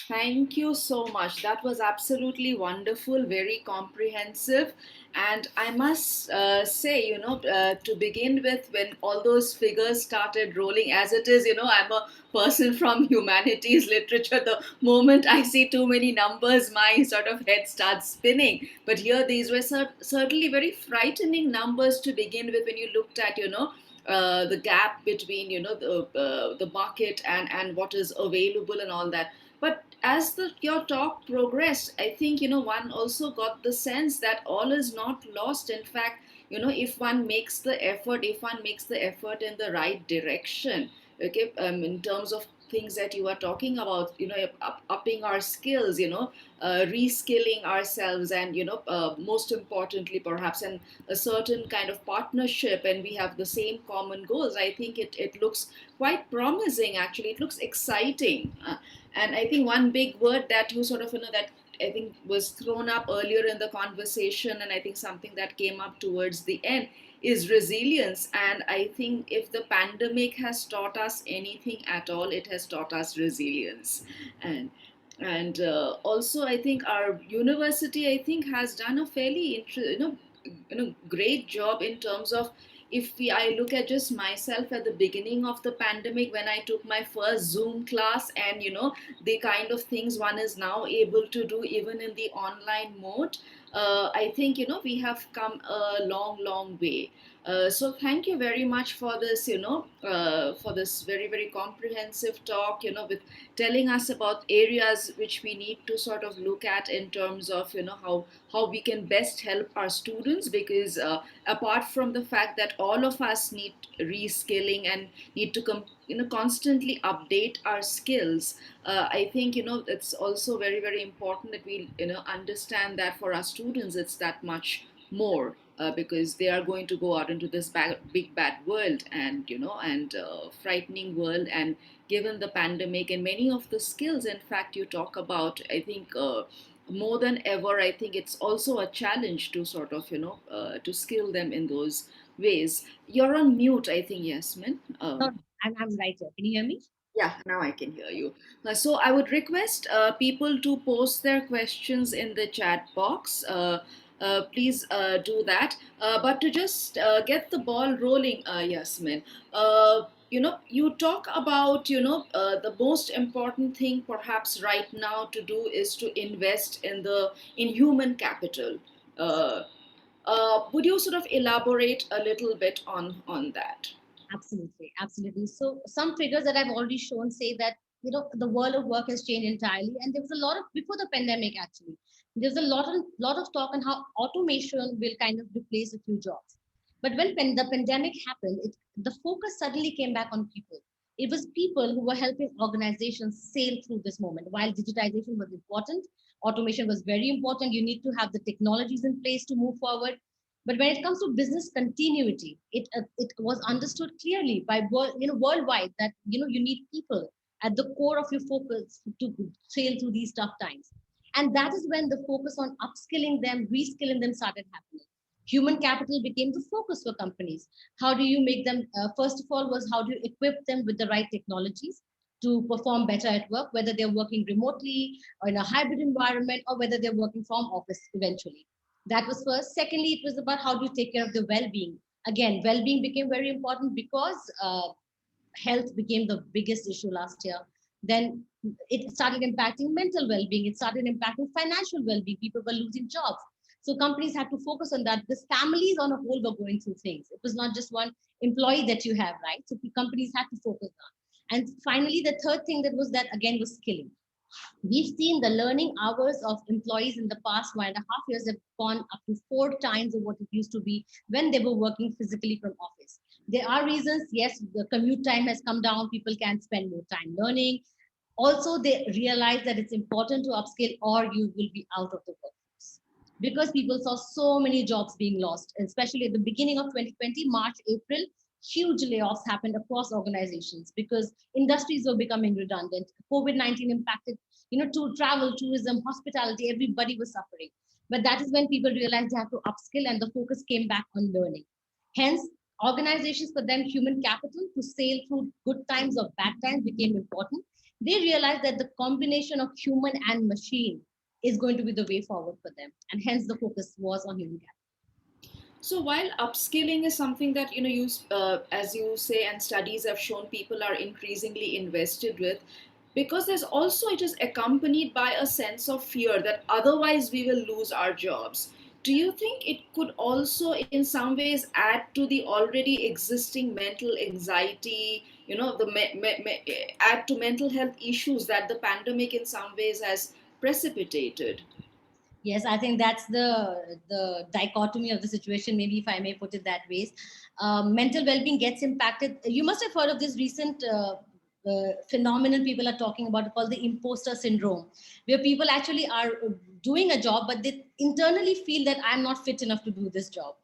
A: Thank you so much. That was absolutely wonderful, very comprehensive. And I must say, to begin with, when all those figures started rolling, as it is, I'm a person from humanities literature. The moment I see too many numbers, my sort of head starts spinning. But here, these were certainly very frightening numbers to begin with when you looked at, the gap between the market and what is available and all that. But as your talk progressed, I think one also got the sense that all is not lost. In fact, if one makes the effort, in the right direction, okay, in terms of things that you are talking about, upping our skills, reskilling ourselves, and most importantly perhaps, and a certain kind of partnership, and we have the same common goals. I think it looks quite promising. Actually, it looks exciting. And I think one big word that you sort of, that I think was thrown up earlier in the conversation, and I think something that came up towards the end, is resilience. And I think if the pandemic has taught us anything at all, it has taught us resilience. And also, I think our university, I think, has done a fairly great job in terms of, I look at just myself at the beginning of the pandemic, when I took my first Zoom class, and the kind of things one is now able to do even in the online mode. I think we have come a long way. So thank you very much for this, for this very, very comprehensive talk, with telling us about areas which we need to sort of look at in terms of, how we can best help our students. Because apart from the fact that all of us need reskilling and need to constantly update our skills, I think it's also very, very important that we understand that for our students it's that much more, because they are going to go out into this big bad world, and frightening world. And given the pandemic and many of the skills, in fact, you talk about, I think, more than ever, I think it's also a challenge to sort of to skill them in those ways. You're on mute, I think, Yasmin.
B: No, I'm right here. Can you hear me?
A: Yeah, now I can hear you. So I would request people to post their questions in the chat box. Please do that. But to just get the ball rolling, Yasmin, you talk about, the most important thing perhaps right now to do is to invest in human capital. Uh, would you sort of elaborate a little bit on that?
B: Absolutely, absolutely. So some figures that I've already shown say that the world of work has changed entirely, and there was a lot of before the pandemic. Actually, there's a lot of talk on how automation will kind of replace a few jobs. But when the pandemic happened, the focus suddenly came back on people. It was people who were helping organizations sail through this moment. While digitization was important, automation was very important. You need to have the technologies in place to move forward. But when it comes to business continuity, it was understood clearly by worldwide that you need people at the core of your focus to sail through these tough times. And that is when the focus on upskilling them, reskilling them started happening. Human capital became the focus for companies. How do you make them? First of all, was how do you equip them with the right technologies to perform better at work, whether they're working remotely or in a hybrid environment, or whether they're working from office eventually. That was first. Secondly, it was about how do you take care of the well-being. Again, well-being became very important because health became the biggest issue last year. Then it started impacting mental well-being. It started impacting financial well-being. People were losing jobs. So companies had to focus on that because families on a whole were going through things. It was not just one employee that you have, right? So companies had to focus on. And finally, the third thing that was that again was skilling. We've seen the learning hours of employees in the past 1.5 years have gone up to 4 times of what it used to be when they were working physically from office. There are reasons, yes, the commute time has come down, people can spend more time learning. Also, they realize that it's important to upskill or you will be out of the workforce. Because people saw so many jobs being lost, especially at the beginning of 2020, March, April, huge layoffs happened across organizations because industries were becoming redundant. COVID-19 impacted, to travel, tourism, hospitality, everybody was suffering. But that is when people realized they have to upskill and the focus came back on learning. Hence, organizations for them, human capital to sail through good times or bad times became important. They realized that the combination of human and machine is going to be the way forward for them. And hence the focus was on human capital.
A: So while upskilling is something that as you say, and studies have shown people are increasingly invested with, because there's also it is accompanied by a sense of fear that otherwise we will lose our jobs. Do you think it could also, in some ways, add to the already existing mental anxiety? Add to mental health issues that the pandemic, in some ways, has precipitated.
B: Yes, I think that's the dichotomy of the situation, maybe if I may put it that way. Mental well-being gets impacted. You must have heard of this recent phenomenon people are talking about called the imposter syndrome, where people actually are doing a job, but they internally feel that I'm not fit enough to do this job.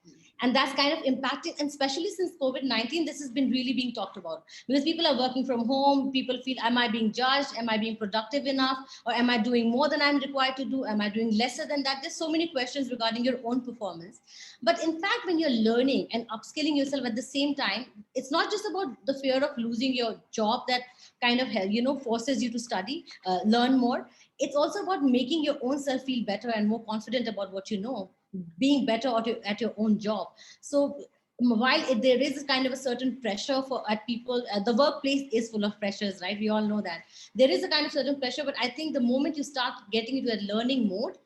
B: And that's kind of impacting, and especially since COVID-19, this has been really being talked about because people are working from home. People feel, am I being judged? Am I being productive enough? Or am I doing more than I'm required to do? Am I doing lesser than that? There's so many questions regarding your own performance. But in fact, when you're learning and upskilling yourself at the same time, it's not just about the fear of losing your job that kind of, forces you to study, learn more. It's also about making your own self feel better and more confident about what you know, being better at your own job. So while there is kind of a certain pressure at people, the workplace is full of pressures, right? We all know that there is a kind of certain pressure, but I think the moment you start getting into a learning mode,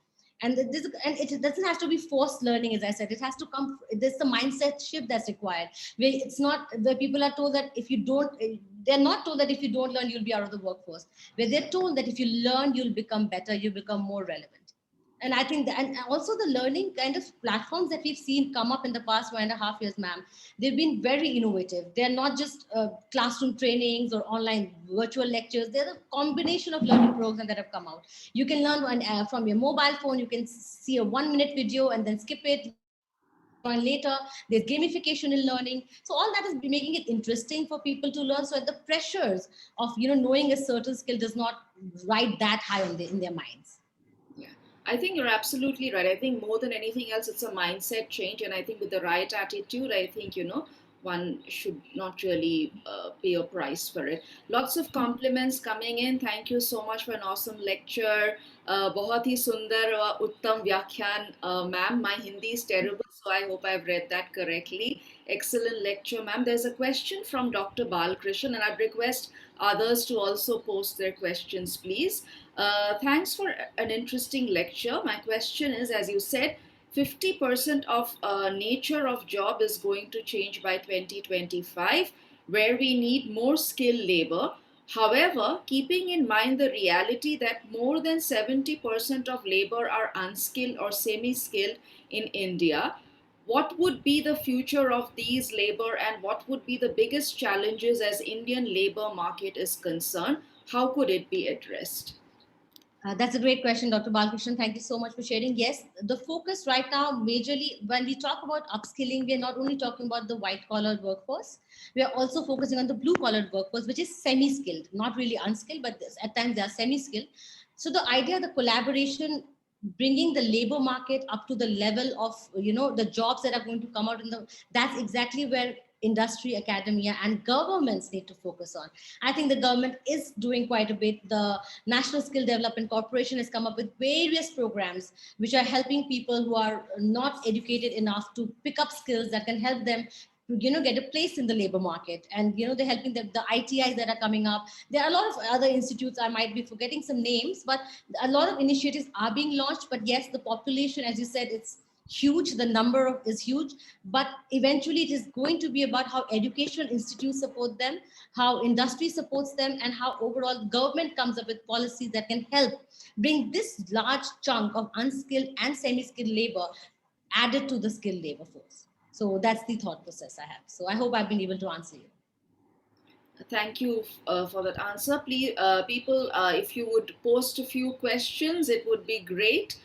B: and it doesn't have to be forced learning, as I said, it has to come. There's the mindset shift that's required. Where it's not where people are told that if you don't, they're not told that if you don't learn, you'll be out of the workforce. Where they're told that if you learn, you'll become better, you become more relevant. And I think that, and also the learning kind of platforms that we've seen come up in the past 1.5 years, ma'am, they've been very innovative. They're not just classroom trainings or online virtual lectures. They're a combination of learning programs that have come out. You can learn from your mobile phone. You can see a 1-minute video and then skip it, join later. There's gamification in learning. So all that is making it interesting for people to learn. So that the pressures of knowing a certain skill does not ride that high in their minds.
A: I think you're absolutely right. I think more than anything else, it's a mindset change. And I think with the right attitude, I think, one should not really pay a price for it. Lots of compliments coming in. Thank you so much for an awesome lecture. बहुत ही सुंदर उत्तम व्याख्यान, ma'am. My Hindi is terrible, so I hope I've read that correctly. Excellent lecture, ma'am. There's a question from Dr. Balkrishnan, and I'd request others to also post their questions, please. Thanks for an interesting lecture. My question is, as you said, 50% of nature of job is going to change by 2025, where we need more skilled labor. However, keeping in mind the reality that more than 70% of labor are unskilled or semi-skilled in India, what would be the future of these labor and what would be the biggest challenges as Indian labor market is concerned? How could it be addressed?
B: That's a great question, Dr. Balkrishnan. Thank you so much for sharing. Yes, the focus right now, majorly, when we talk about upskilling, we are not only talking about the white-collar workforce, we are also focusing on the blue-collar workforce, which is semi-skilled, not really unskilled, but at times they are semi-skilled. So the idea, the collaboration, bringing the labor market up to the level of, the jobs that are going to come out that's exactly where industry, academia, and governments need to focus on. I think the government is doing quite a bit. The National Skill Development Corporation has come up with various programs which are helping people who are not educated enough to pick up skills that can help them to get a place in the labor market. And they're helping the ITIs that are coming up. There are a lot of other institutes, I might be forgetting some names, but a lot of initiatives are being launched. But yes, the population, as you said, it's huge. The number is huge, but eventually it is going to be about how educational institutes support them, how industry supports them, and how overall government comes up with policies that can help bring this large chunk of unskilled and semi-skilled labor added to the skilled labor force. So that's the thought process I have. So I hope I've been able to answer you.
A: Thank you for that answer. Please, people, if you would post a few questions, it would be great.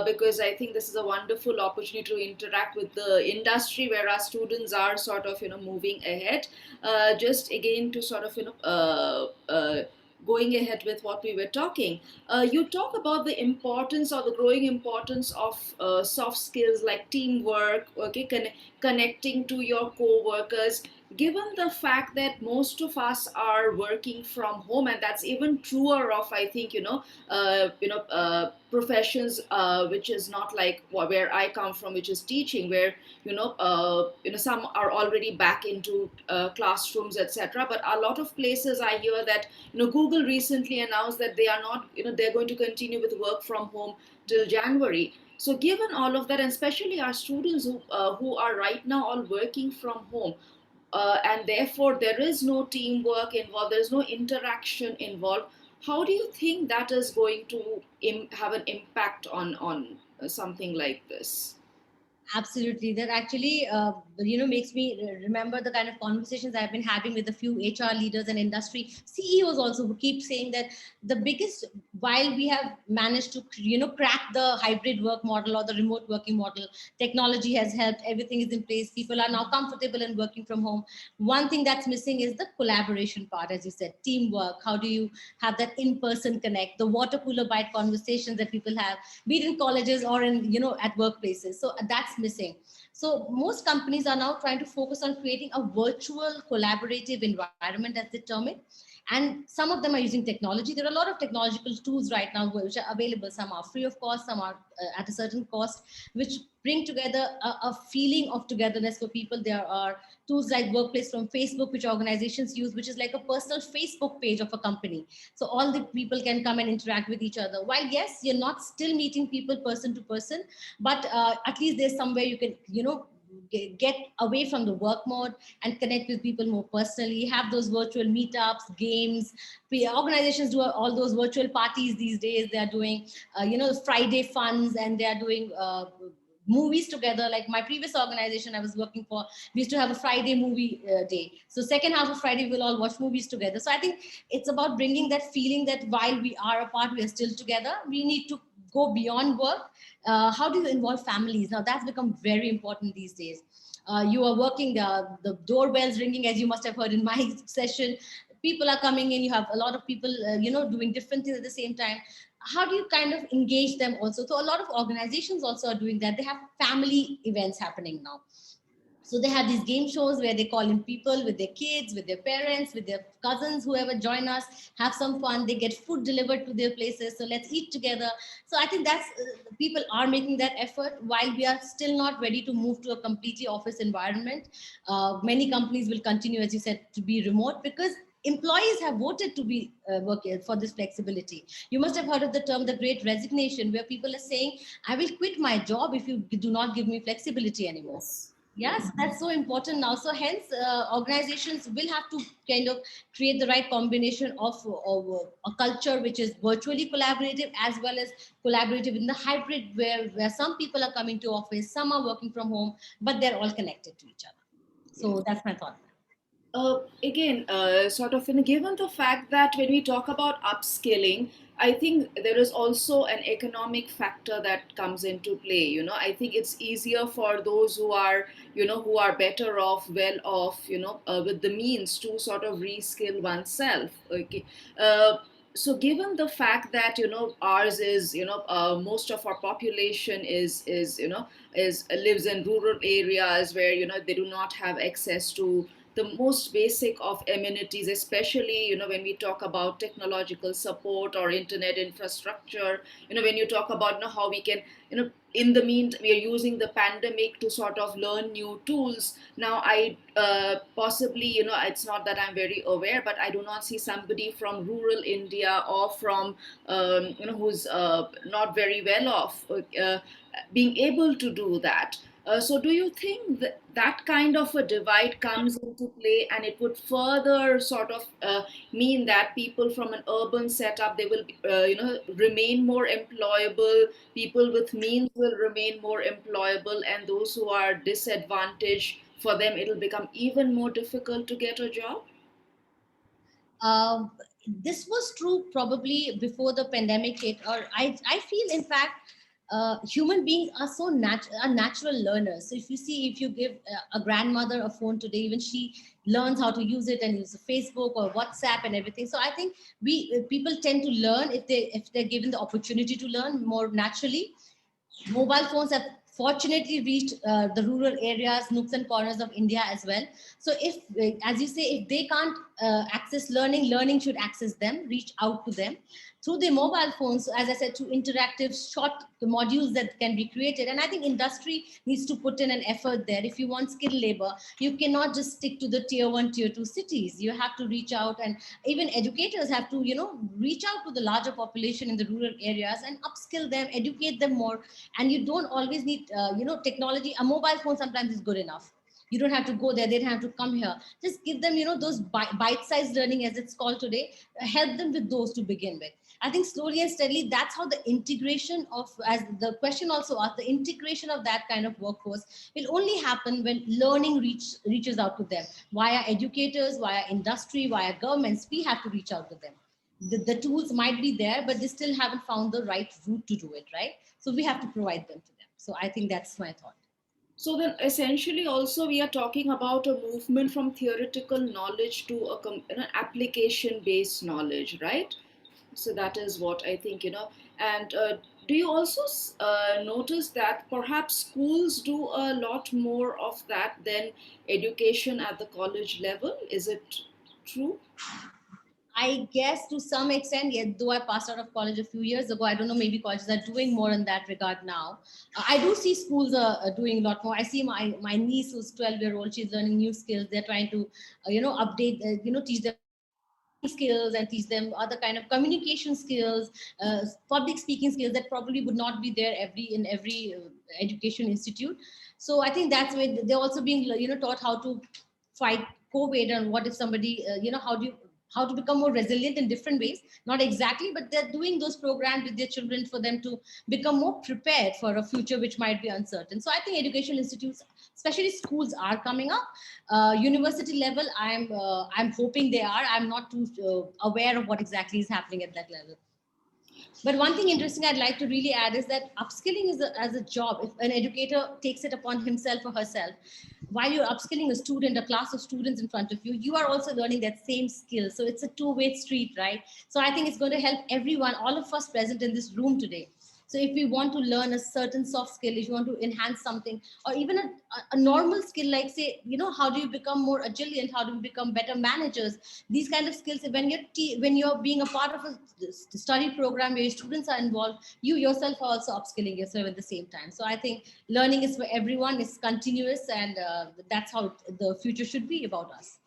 A: Because I think this is a wonderful opportunity to interact with the industry where our students are sort of, moving ahead. Just again to sort of, going ahead with what we were talking. You talk about the importance or the growing importance of soft skills like teamwork, okay, connecting to your co-workers, given the fact that most of us are working from home, and that's even truer of, I think, professions which is not like where I come from, which is teaching, where some are already back into classrooms, etc. But a lot of places I hear that, Google recently announced that they are not, they're going to continue with work from home till January. So given all of that, and especially our students who are right now all working from home, and therefore there is no teamwork involved, there is no interaction involved. How do you think that is going to have an impact on something like this?
B: Absolutely. That actually, makes me remember the kind of conversations I've been having with a few HR leaders and industry CEOs also, who keep saying that the biggest, while we have managed to, crack the hybrid work model or the remote working model, technology has helped, everything is in place, people are now comfortable in working from home. One thing that's missing is the collaboration part, as you said, teamwork. How do you have that in-person connect, the water cooler bite conversations that people have, be it in colleges or in, at workplaces? So that's missing. So most companies are now trying to focus on creating a virtual collaborative environment, as they term it. And some of them are using technology. There are a lot of technological tools right now which are available. Some are free of cost, some are at a certain cost, which bring together a feeling of togetherness for people. There are tools like Workplace from Facebook, which organizations use, which is like a personal Facebook page of a company. So all the people can come and interact with each other. While yes, you're not still meeting people person to person, but at least there's somewhere you can, get away from the work mode and connect with people more personally, have those virtual meetups, games. Organizations do all those virtual parties these days. They are doing, Friday funs, and they are doing movies together. Like my previous organization I was working for, we used to have a Friday movie day. So second half of Friday, we'll all watch movies together. So I think it's about bringing that feeling that while we are apart, we are still together. We need to go beyond work. How do you involve families? Now that's become very important these days. You are working, the doorbells ringing, as you must have heard in my session. People are coming in, you have a lot of people, doing different things at the same time. How do you kind of engage them also? So a lot of organizations also are doing that. They have family events happening now. So they have these game shows where they call in people with their kids, with their parents, with their cousins, whoever join us, have some fun. They get food delivered to their places. So let's eat together. So I think that's, people are making that effort. While we are still not ready to move to a completely office environment, many companies will continue, as you said, to be remote, because employees have voted to be working for this flexibility. You must have heard of the term, the great resignation, where people are saying, I will quit my job if you do not give me flexibility anymore.
A: Yes.
B: Yes, that's so important now. So hence, organizations will have to kind of create the right combination of a culture which is virtually collaborative as well as collaborative in the hybrid, where some people are coming to office, some are working from home, but they're all connected to each other. So that's my thought.
A: Again, sort of, given the fact that when we talk about upskilling, I think there is also an economic factor that comes into play. I think it's easier for those who are, who are better off, well off, with the means to sort of reskill oneself. Okay. So given the fact that, ours is, most of our population is, is lives in rural areas where, they do not have access to the most basic of amenities, especially, when we talk about technological support or internet infrastructure. When you talk about, how we can, in the meantime, we are using the pandemic to sort of learn new tools. Now, I possibly, it's not that I'm very aware, but I do not see somebody from rural India or from, who's not very well off, being able to do that. So do you think that that kind of a divide comes into play, and it would further sort of mean that people from an urban setup, they will, remain more employable, people with means will remain more employable, and those who are disadvantaged, for them, it'll become even more difficult to get a job?
B: Um, this was true probably before the pandemic hit, or I feel in fact human beings are are natural learners. So if you see, if you give a grandmother a phone today, even she learns how to use it and use Facebook or WhatsApp and everything. So I think we people tend to learn if they're given the opportunity to learn more naturally. Mobile phones have fortunately reached the rural areas, nooks and corners of India as well. So if, as you say, if they can't access learning, learning should access them, reach out to them through the mobile phones. As I said, through interactive short modules that can be created. And I think industry needs to put in an effort there. If you want skilled labor, you cannot just stick to the tier 1, tier 2 cities. You have to reach out, and even educators have to, reach out to the larger population in the rural areas and upskill them, educate them more. And you don't always need technology. A mobile phone sometimes is good enough. You don't have to go there, they don't have to come here. Just give them those bite-sized learning, as it's called today. Help them with those to begin with. I think slowly and steadily, that's how the integration of, as the question also asked, the integration of that kind of workforce will only happen when learning reaches out to them via educators, via industry, via governments. We have to reach out to them. The tools might be there, but they still haven't found the right route to do it, right? So we have to provide them to them. So I think that's my thought.
A: So then essentially also we are talking about a movement from theoretical knowledge to an application based knowledge, right? So that is what I think, and do you also notice that perhaps schools do a lot more of that than education at the college level? Is it true?
B: I guess to some extent, yeah, though I passed out of college a few years ago, I don't know, maybe colleges are doing more in that regard now. I do see schools doing a lot more. I see my niece who's 12-year-old, she's learning new skills. They're trying to, update, teach them skills and teach them other kind of communication skills, public speaking skills that probably would not be there in every education institute. So I think that's where they're also being, taught how to fight COVID, and what if somebody, how to become more resilient in different ways. Not exactly, but they're doing those programs with their children for them to become more prepared for a future which might be uncertain. So I think educational institutes, especially schools, are coming up. University level, I'm hoping they are. I'm not too aware of what exactly is happening at that level. But one thing interesting I'd like to really add is that upskilling is as a job. If an educator takes it upon himself or herself, while you're upskilling a student, a class of students in front of you, you are also learning that same skill. So it's a two-way street, right? So I think it's going to help everyone, all of us present in this room today. So if we want to learn a certain soft skill, if you want to enhance something, or even a normal skill, like say, how do you become more resilient? How do you become better managers? These kind of skills, when you're being a part of a study program where your students are involved, you yourself are also upskilling yourself at the same time. So I think learning is for everyone, it's continuous, and that's how the future should be about us.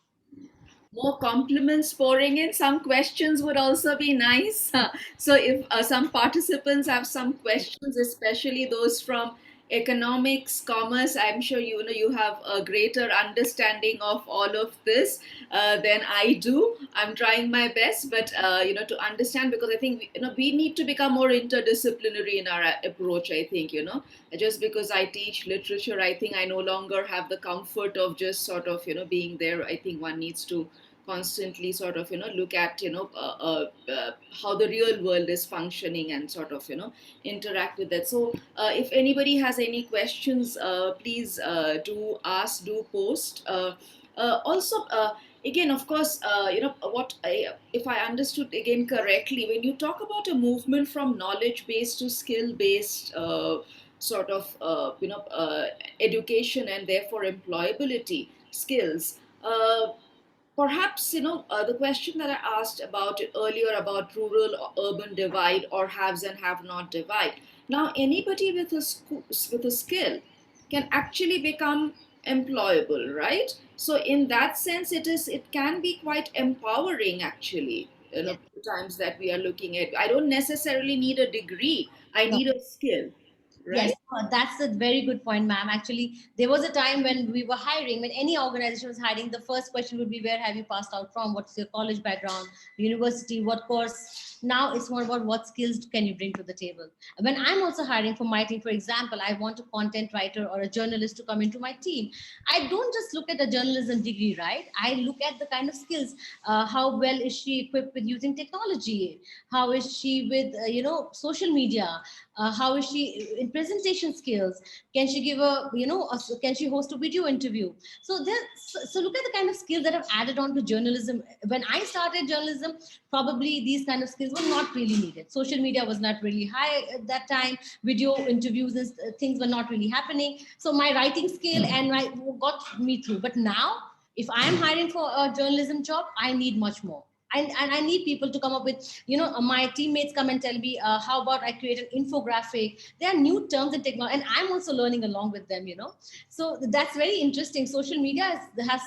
A: More compliments pouring in. Some questions would also be nice. So if some participants have some questions, especially those from economics, commerce, I'm sure you have a greater understanding of all of this than I do. I'm trying my best, but to understand, because I think we need to become more interdisciplinary in our approach. I think just because I teach literature, I think I no longer have the comfort of just sort of being there. I think one needs to constantly sort of look at how the real world is functioning and sort of interact with that. So if anybody has any questions, please do post. Also, again, of course, if I understood again correctly, when you talk about a movement from knowledge based to skill based sort of education and therefore employability skills, perhaps the question that I asked about it earlier about rural urban divide or haves and have not divide. Now anybody with a skill can actually become employable, right? So in that sense, it can be quite empowering actually. Times that we are looking at, I don't necessarily need a degree, I need a skill, right?
B: Yes, That's a very good point, ma'am. Actually, there was a time when we were hiring, when any organization was hiring, the first question would be, where have you passed out from? What's your college background, university, what course? Now it's more about what skills can you bring to the table. When I'm also hiring for my team, for example, I want a content writer or a journalist to come into my team. I don't just look at a journalism degree, right? I look at the kind of skills. How well is she equipped with using technology? How is she with, social media? How is she in presentation skills? Can she give can she host a video interview? So look at the kind of skills that have added on to journalism. When I started journalism, probably these kind of skills were not really needed. Social media was not really high at that time. Video interviews and things were not really happening. So my writing skill and my got me through. But now, if I am hiring for a journalism job, I need much more. And I need people to come up with, my teammates come and tell me, how about I create an infographic? There are new terms and technology, and I'm also learning along with them. So that's very interesting. Social media has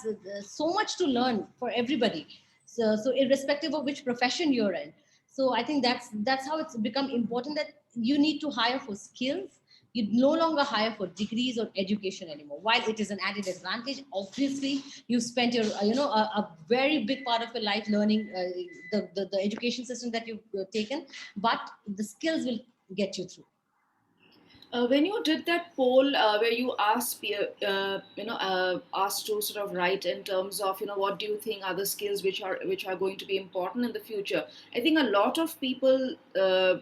B: so much to learn for everybody. So irrespective of which profession you're in. So I think that's how it's become important, that you need to hire for skills. You no longer hire for degrees or education anymore. While it is an added advantage, obviously you spent your, a very big part of your life learning the education system that you've taken, but the skills will get you through.
A: When you did that poll where you asked, asked to sort of write in terms of, what do you think are the skills which are going to be important in the future? I think a lot of people wrote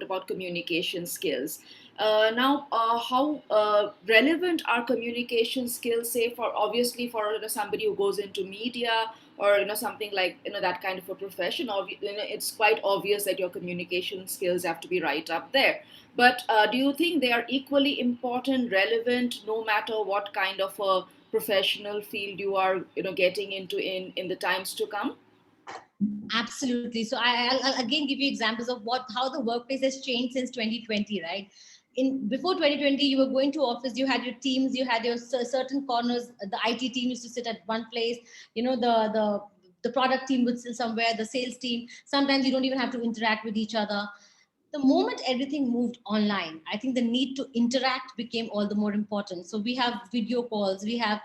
A: about communication skills. Now, how relevant are communication skills, say, for obviously for somebody who goes into media or something like that kind of a profession? It's quite obvious that your communication skills have to be right up there. But do you think they are equally important, relevant, no matter what kind of a professional field you are, getting into in the times to come?
B: Absolutely. So I'll again give you examples of how the workplace has changed since 2020, right? Before 2020, you were going to office, you had your teams, you had your certain corners. The IT team used to sit at one place, the product team would sit somewhere, the sales team. Sometimes you don't even have to interact with each other. The moment everything moved online, I think the need to interact became all the more important. So we have video calls, we have,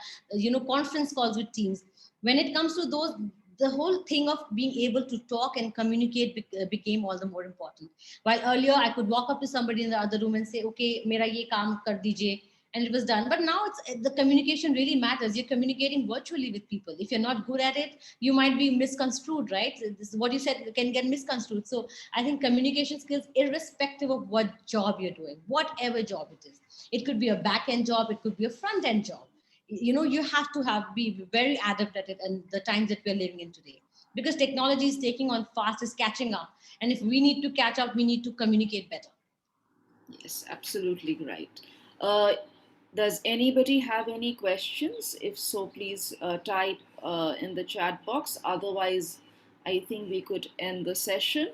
B: conference calls with teams. When it comes to those, the whole thing of being able to talk and communicate became all the more important. While earlier I could walk up to somebody in the other room and say, okay, mera ye kaam kar dijiye, and it was done. But now the communication really matters. You're communicating virtually with people. If you're not good at it, you might be misconstrued, right? This is what you said can get misconstrued. So I think communication skills, irrespective of what job you're doing, whatever job it is, it could be a back end job, it could be a front end job. You have to be very adept at it, and the times that we're living in today, because technology is taking on fast, is catching up, and if we need to catch up, we need to communicate better.
A: Yes, absolutely right. Does anybody have any questions? If so, please type in the chat box. Otherwise, I think we could end the session.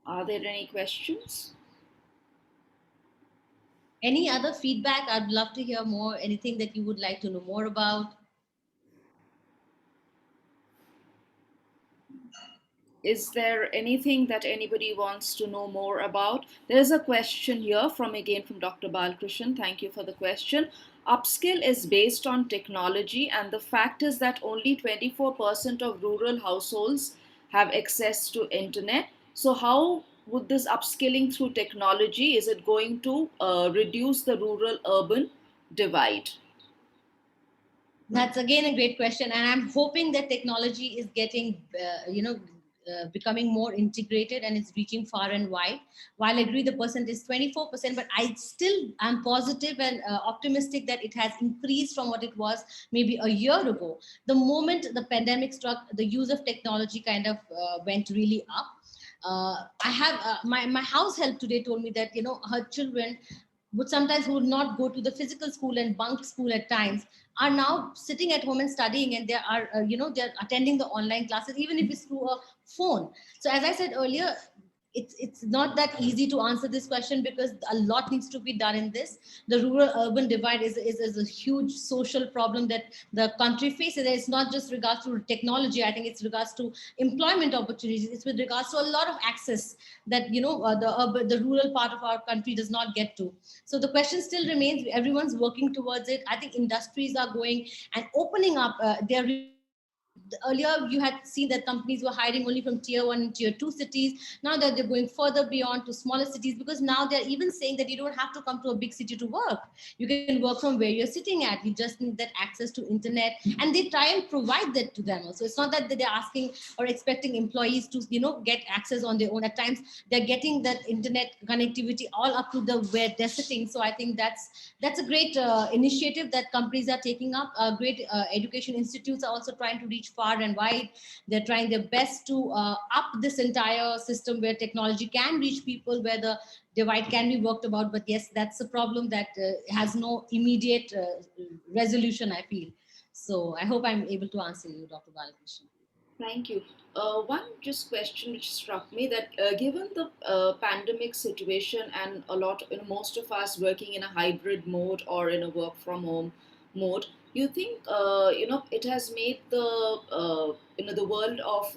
A: Are there any questions?
B: Any other feedback? I'd love to hear more. Anything that you would like to know more about?
A: Is there anything that anybody wants to know more about? There's a question here from Dr. Balkrishnan. Thank you for the question. Upskill is based on technology, and the fact is that only 24% of rural households have access to internet. So how would this upskilling through technology, is it going to reduce the rural-urban divide?
B: That's again a great question, and I'm hoping that technology is getting, becoming more integrated and it's reaching far and wide. While I agree the percent is 24%, but I still am positive and optimistic that it has increased from what it was maybe a year ago. The moment the pandemic struck, the use of technology kind of went really up. I have my house help today told me that her children who would not go to the physical school and bunk school at times, are now sitting at home and studying, and they are they're attending the online classes, even if it's through a phone. So as I said earlier, it's not that easy to answer this question because a lot needs to be done in this. The rural urban divide is a huge social problem that the country faces. It's not just regards to technology. I think it's regards to employment opportunities. It's with regards to a lot of access that the rural part of our country does not get to. So the question still remains. Everyone's working towards it. I think industries are going and opening up. They're earlier you had seen that companies were hiring only from tier 1 and tier 2 cities. Now that they're going further beyond to smaller cities, because now they're even saying that you don't have to come to a big city to work. You can work from where you're sitting at. You just need that access to internet, and they try and provide that to them. So it's not that they're asking or expecting employees to get access on their own. At times they're getting that internet connectivity all up to the where they're sitting. So I think that's a great initiative that companies are taking up. Great education institutes are also trying to reach far and wide. They're trying their best to up this entire system where technology can reach people, where the divide can be worked about. But yes, that's a problem that has no immediate resolution, I feel. So I hope I'm able to answer you, Dr. Balakrishnan.
A: Thank you. One just question which struck me, that given the pandemic situation and most of us working in a hybrid mode or in a work from home mode, you think it has made the world of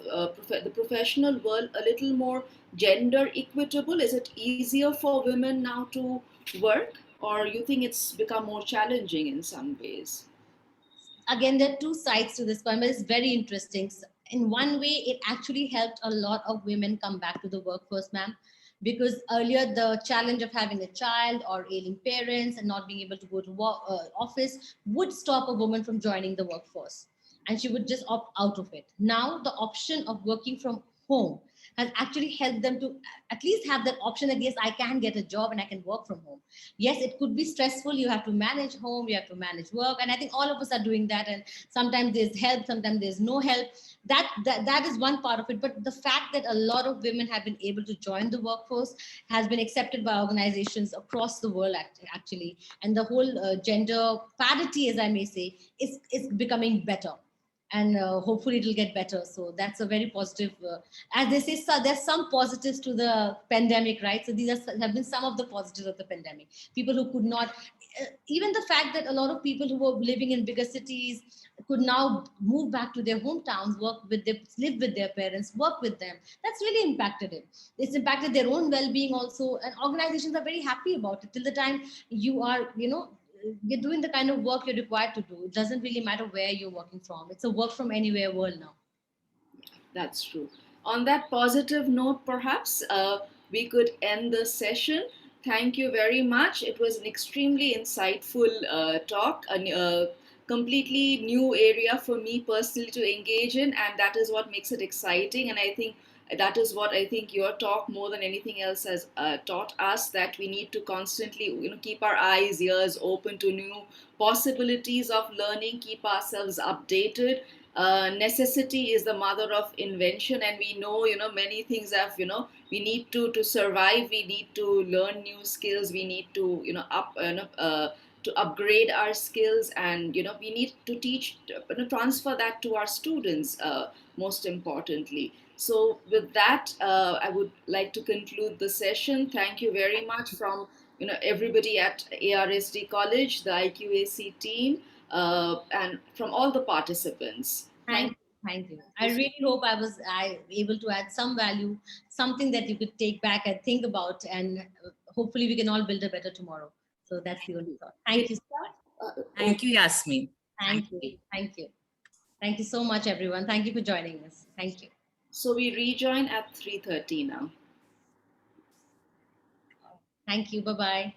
A: the professional world a little more gender equitable? Is it easier for women now to work, or you think it's become more challenging in some ways?
B: Again, there are two sides to this coin, but it's very interesting. In one way, it actually helped a lot of women come back to the workforce, ma'am, because earlier the challenge of having a child or ailing parents and not being able to go to office would stop a woman from joining the workforce, and she would just opt out of it. Now the option of working from home has actually helped them to at least have that option that yes, I can get a job and I can work from home. Yes, it could be stressful. You have to manage home, you have to manage work, and I think all of us are doing that. And sometimes there's help, sometimes there's no help. That is one part of it. But the fact that a lot of women have been able to join the workforce has been accepted by organizations across the world, actually, and the whole gender parity, as I may say, is becoming better. And hopefully it'll get better. So that's a very positive, as they say, so there's some positives to the pandemic, right? So these have been some of the positives of the pandemic. People who could not, even the fact that a lot of people who were living in bigger cities could now move back to their hometowns, live with their parents, work with them. That's really impacted it. It's impacted their own well-being also, and organizations are very happy about it. Till the time you are, you're doing the kind of work you're required to do. It doesn't really matter where you're working from. It's a work from anywhere world now.
A: That's true. On that positive note, perhaps we could end the session. Thank you very much. It was an extremely insightful talk, a completely new area for me personally to engage in, and that is what makes it exciting. And I think that is what I think your talk more than anything else has taught us, that we need to constantly keep our eyes, ears open to new possibilities of learning, keep ourselves updated. Necessity is the mother of invention, and we know many things have we need to survive, we need to learn new skills, we need to to upgrade our skills, and we need to teach, transfer that to our students, most importantly. So with that, I would like to conclude the session. Thank you very much from everybody at ARSD College, the IQAC team, and from all the participants.
B: Thank you. I really hope I was able to add some value, something that you could take back and think about, and hopefully we can all build a better tomorrow. So that's the only thought. Thank you so much.
H: Thank you, Yasmin.
B: Thank you. Thank you so much, everyone. Thank you for joining us. Thank you.
A: So we rejoin at 3:30 now.
B: Thank you. Bye-bye.